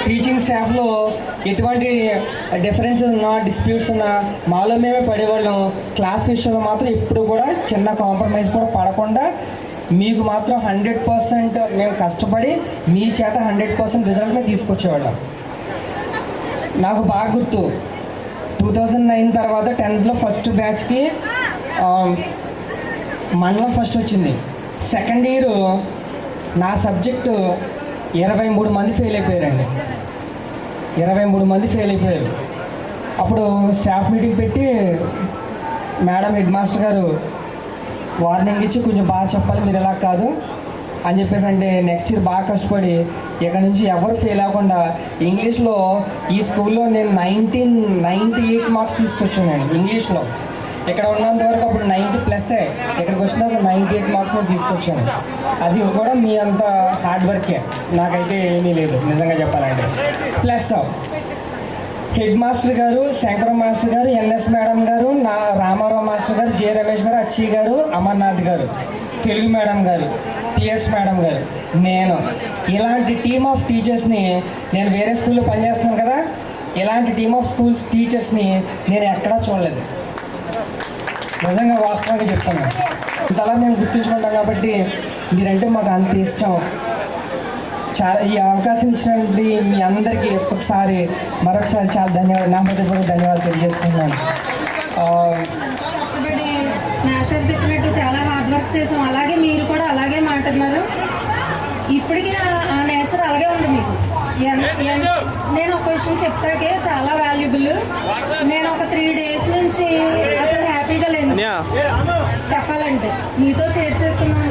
K: టీచింగ్ స్టాఫ్లో ఎటువంటి డిఫరెన్స్ ఉన్నా, డిస్ప్యూట్స్ ఉన్నా మాలో మేమే పడేవాళ్ళం. క్లాస్ విషయంలో మాత్రం ఎప్పుడు కూడా చిన్న కాంప్రమైజ్ కూడా పడకుండా మీకు మాత్రం 100% మేము కష్టపడి మీ చేత 100% రిజల్ట్ని తీసుకొచ్చేవాళ్ళం. నాకు బాగా గుర్తు, 2009 తర్వాత 10th ఫస్ట్ బ్యాచ్కి మండలం ఫస్ట్ వచ్చింది. సెకండ్ ఇయర్ నా సబ్జెక్టు 23 మంది ఫెయిల్ అయిపోయారండి. 23 మంది ఫెయిల్ అయిపోయారు. అప్పుడు స్టాఫ్ మీటింగ్ పెట్టి మేడం హెడ్ మాస్టర్ గారు వార్నింగ్ ఇచ్చి కొంచెం బాగా చెప్పాలి, మీరు ఎలా కాదు అని చెప్పేసి అంటే నెక్స్ట్ ఇయర్ బాగా కష్టపడి ఇక్కడ నుంచి ఎవరు ఫెయిల్ అవ్వకుండా ఇంగ్లీష్లో ఈ స్కూల్లో నేను 98 మార్క్స్ తీసుకొచ్చాను ఇంగ్లీష్లో. ఇక్కడ ఉన్నంత వరకు అప్పుడు 90+, ఇక్కడికి వచ్చినాక 98 మార్క్స్ తీసుకొచ్చాను. అది కూడా మీ అంత హార్డ్ వర్కే, నాకైతే ఏమీ లేదు నిజంగా చెప్పాలంటే. ప్లస్ హెడ్ మాస్టర్ గారు, శంకరం మాస్టర్ గారు, ఎన్ఎస్ మేడం గారు, నా రామారావు మాస్టర్ గారు, జే రమేష్ గారు, అచ్చి గారు, అమర్నాథ్ గారు, తెలుగు మేడం గారు, పిఎస్ మేడం గారు, నేను ఇలాంటి టీమ్ ఆఫ్ టీచర్స్ని, నేను వేరే స్కూల్లో పనిచేస్తున్నాను కదా, ఇలాంటి టీమ్ ఆఫ్ స్కూల్స్ టీచర్స్ని నేను ఎక్కడా చూడలేదు. నిజంగా వాస్తవంగా చెప్తాను. ఇంతలా మేము గుర్తుంచుకుంటాం కాబట్టి మీరంటే మాకు అంత ఇష్టం. చాలా ఈ అవకాశం ఇచ్చినటువంటి మీ అందరికీ మరొకసారి చాలా ధన్యవాదాలు, నా హృదయపూర్వక ధన్యవాదాలు తెలియజేస్తున్నాను.
C: కష్టపడి మాస్టర్ చెప్పినట్టు చాలా హార్డ్ వర్క్ చేసాం. అలాగే మీరు కూడా అలాగే మాట్లాడినారు. ఇప్పటికీ ఆ నేచర్ అలాగే ఉంది మీకు. నేను ఒక విషయం చెప్తాకే చాలా వాల్యుబుల్. నేను ఒక 3 డేస్ నుంచి అసలు హ్యాపీగా లేను చెప్పాలంటే, మీతో షేర్ చేసుకుందాం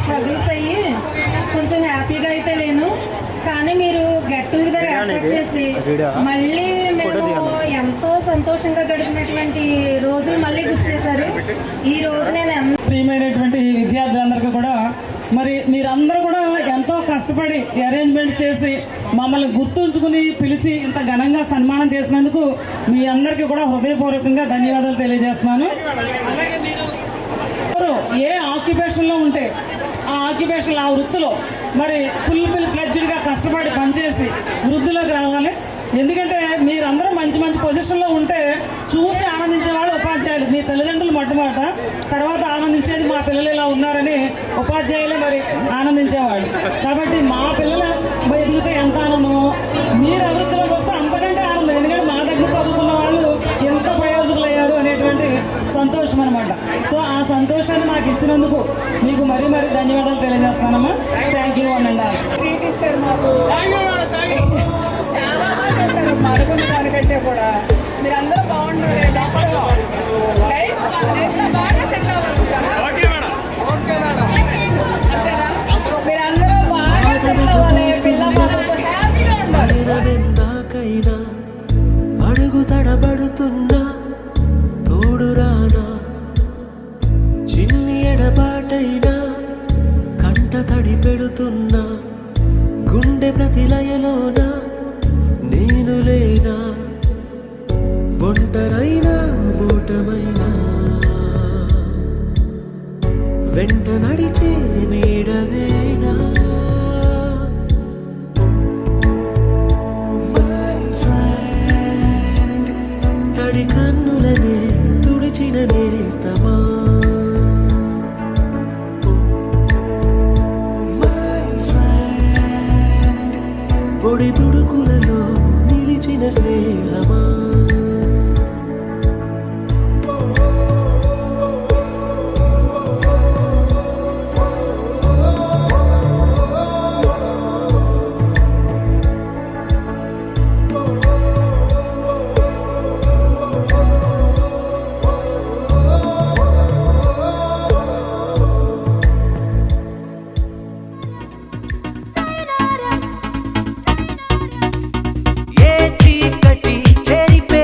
C: స్ట్రగుల్స్ అయ్యి కొంచెం హ్యాపీగా అయితే లేను. కానీ మీరు గెట్ టుగెదర్ ఏర్పాటు చేసి మళ్ళీ మేము ఎంతో సంతోషంగా గడిపినటువంటి రోజులు మళ్ళీ గుర్తు చేశారు. ఈ రోజు నేను
L: ప్రియమైనటువంటి విద్యార్థులందరికీ కూడా మరి మీరందరూ కూడా ఎంతో కష్టపడి అరేంజ్మెంట్స్ చేసి మమ్మల్ని గుర్తుంచుకుని పిలిచి ఇంత ఘనంగా సన్మానం చేసినందుకు మీ అందరికీ కూడా హృదయపూర్వకంగా ధన్యవాదాలు తెలియజేస్తున్నాను. అలాగే మీరు ఏ ఆక్యుపేషన్లో ఉంటే ఆ ఆక్యుపేషన్, ఆ వృత్తిలో మరి ఫుల్ ఫ్లెడ్జ్డ్గా కష్టపడి పనిచేసి వృద్ధిలోకి రావాలి. ఎందుకంటే మీరందరూ మంచి మంచి పొజిషన్లో ఉంటే చూసి ఆనందించేవాళ్ళు ఉపాధ్యాయులు, మీ తల్లిదండ్రులు మొట్టమొదట, తర్వాత ఆనందించేది మా పిల్లలు ఇలా ఉన్నారని ఉపాధ్యాయులే మరి ఆనందించేవాళ్ళు. కాబట్టి మా పిల్లలు ఎదిగితే ఎంత ఆనందమో మీరు అభివృద్ధిలోకి వస్తే అంతకంటే ఆనందం. ఎందుకంటే మా దగ్గర చదువుకున్న వాళ్ళు ఎంత ప్రయోజకులు అయ్యారు అనేటువంటి సంతోషం అనమాట. సో ఆ సంతోషాన్ని మాకు ఇచ్చినందుకు మీకు మరీ ధన్యవాదాలు తెలియజేస్తానమ్మా. థ్యాంక్ యూ అనండి.
B: చాలా బాగుంటారు మరుగున్న దానికంటే కూడా. మీరందరూ బాగుంటారు, లైఫ్లో బాగా సెటిల్ అవ్వాలనుకుంటారా? మీరందరూ బాగా సెటిల్ అవ్వాలి, పిల్లలతో హ్యాపీగా ఉండాలి.
A: అడుగు తడబడుతున్నా తోడు రానా, చిన్ని ఎడబాటైనా కంట తడి పెడుతున్నా, గుండె ప్రతిలయలోన నేను లేనా, ఒంటరైనా ఓటమైనా వెంట నడిచే నీడవేనా. తడి కన్నులనే తుడిచిన నేస్తమా, పొడి తుడుకులలో నిలిచిన స్నేహమా. ఏ చీకటి చెరిపే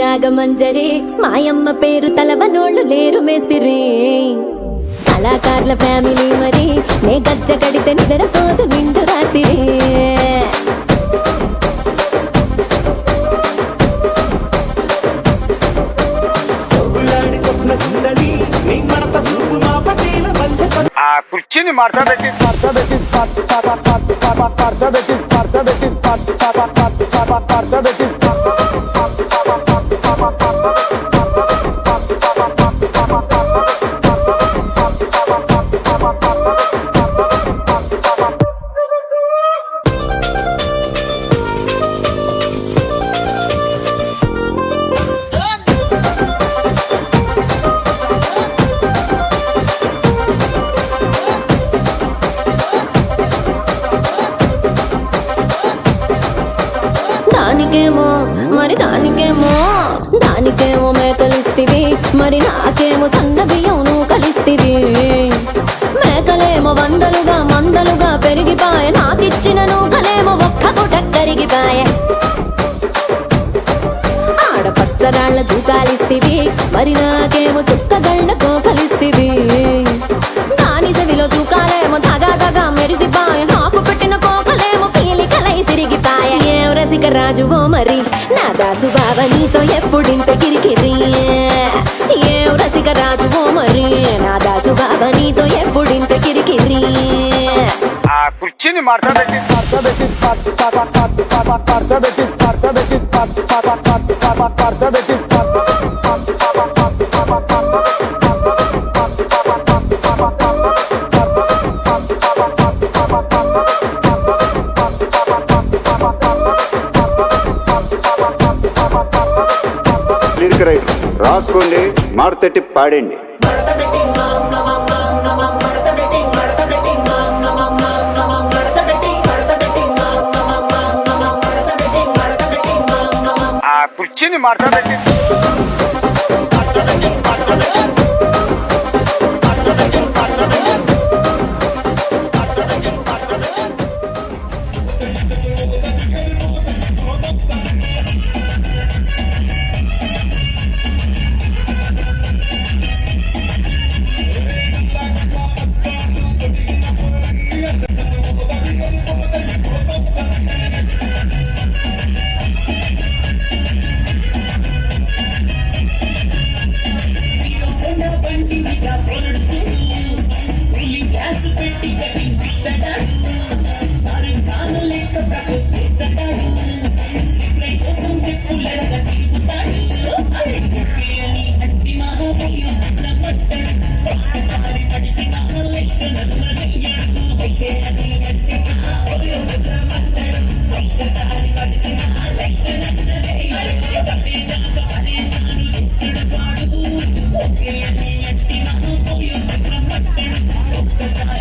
M: నాగమంజరి మాయమ్మ పేరు తలవనోళ్ళు లేరు మేస్తిరి కళాకారుల ఫ్యామిలీ మరి నే గజ్జ కడితే నిద్రపోదు నిండు రాత్రి
A: ఆ కుర్చీని మార్చబెట్టి
M: దానికేమో మేకలిస్తివి మరి నాకేమో సన్న బియ్యం నువ్వు కలిస్తివి మేకలేమో మందలుగా పెరిగిపాయ నాకిచ్చిన నూకలేమో ఒక్క పూట కరిగిపాయ ఆడపచ్చరాళ్ళ తూకాలిస్తివి మరి నాకేమో చుక్కగళ్ళ కోకలిస్తివి దాని చెవిలో తూకాలేమో తగా మెరిసిపాయ నాకు పెట్టిన కోకలేమో పీలికలై సిరిగిపాయ ఏం రసిక రాజువో మరి నా దాసు బావ నీతో ఎప్పుడింత కిరికిరి ఏం రసిక రాజువో మరి నా దాసు బావ నీతో ఎప్పుడింత కిరికిరి
A: ఆ కుర్చీని మార్చబెట్టి
N: లిరిక్ రైటర్ రాసుకోండి మాడతెట్టి పాడండి.
A: ఆ కుర్చీని మార్చబెట్టి
M: ఒక్కసారి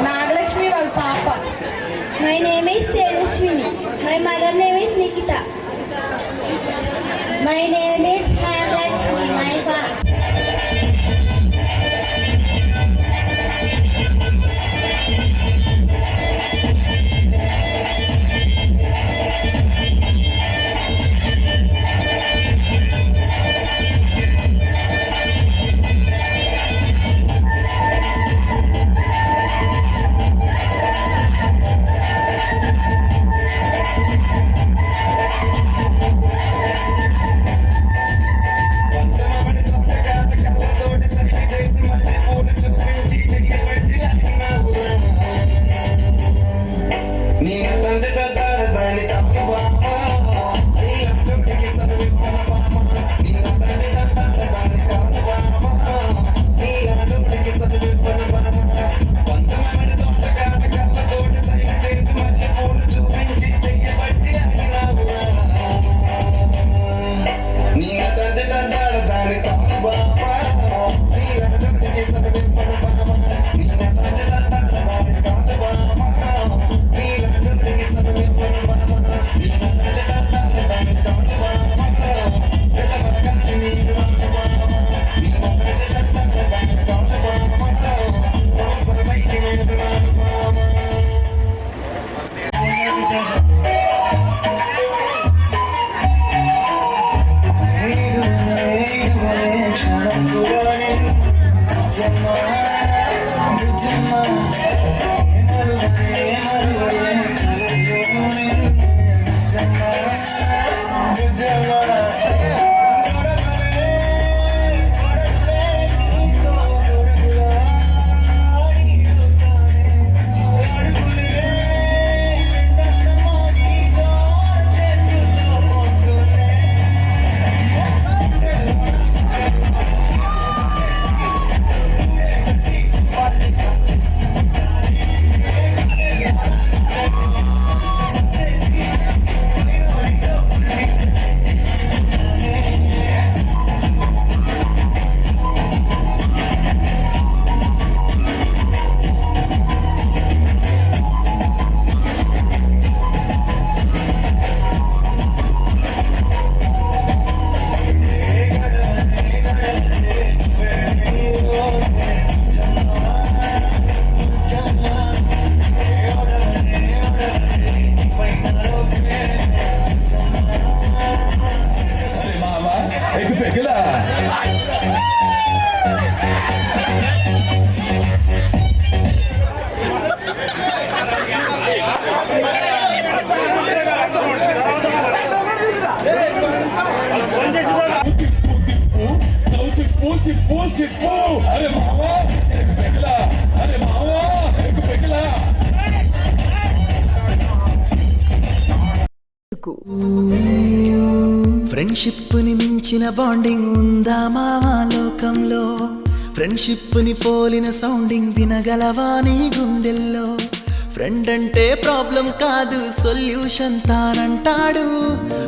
B: నాగలక్ష్మి వాళ్ళ పాప.
M: My name is Tejaswini. My mother name is Nikhita. My name is Hemalakshmi. My
A: friendship ని మించిన బాండింగ్ ఉందా మావా లోకంలో? ఫ్రెండ్షిప్ ని పోలిన సౌండింగ్ వినగలవా నీ గుండెల్లో? ఫ్రెండ్ అంటే ప్రాబ్లం కాదు సొల్యూషన్ తానంటాడు.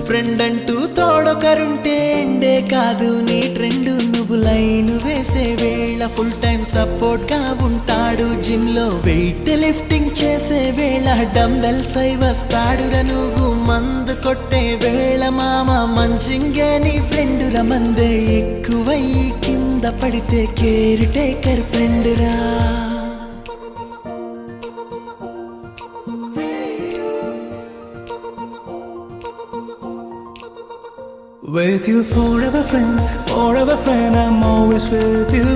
A: ఫ్రెండ్ అంటూ తోడొకరుంటే ఎండే కాదు నీ ట్రెండ్. నువ్వు లైన్ వేసే వేళ ఫుల్ టైం సపోర్ట్ గా ఉంటాడు. జిమ్ లో వెయిట్ లిఫ్టింగ్ చేసే వేళ డంబెల్స్ అయి వస్తాడురా. నువ్వు మందు కొట్టే వేళ మామ మంచింగే నీ ఫ్రెండ్ రా. మందే ఎక్కువై కింద పడితే కేర్ టేకర్ ఫ్రెండ్ రా.
O: With you forever friend, I'm always with you.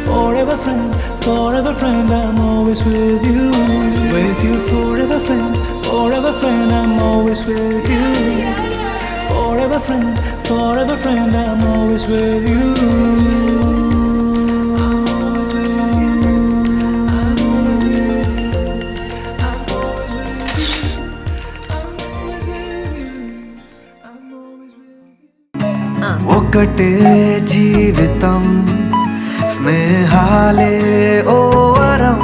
O: Forever friend, I'm always with you. With you forever friend, I'm always with you. Forever friend, I'm always with you.
P: ఒకటే జీవితం స్నేహాలే ఓ వరం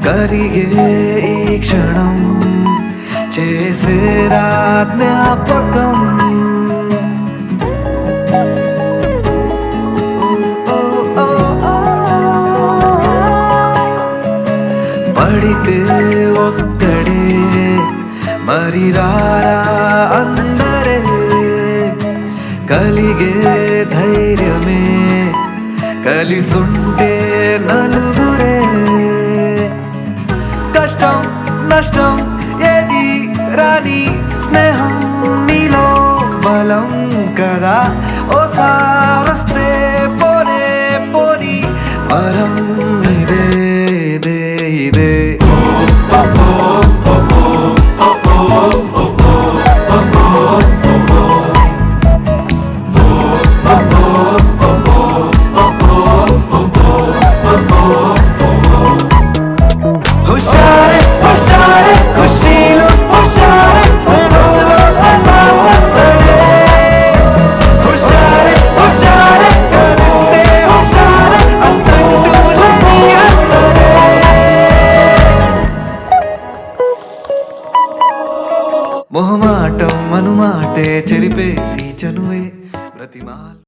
P: కరిగే ఈ క్షణం చేసే జ్ఞాపకం అయితే ఒక్కడే మరి రారా అందరే కలిగే ధైర్యమే కలిసుంటే నలుగురే కష్టం నష్టం ఏది రాని స్నేహం నీలో బలం కదా ఓసారొస్తే పోనే పోని వరం ఇదే ఇదే ఇదే హుషారే హుషారే ఖుషీలు హుషారే స్నేహంలో సంపాసందరే హుషారే హుషారే కలిస్తే హుషారే అంతంటూలని అందరే మొహమాటం మనుమాటే చెరిపేసి చనువే ప్రతిమా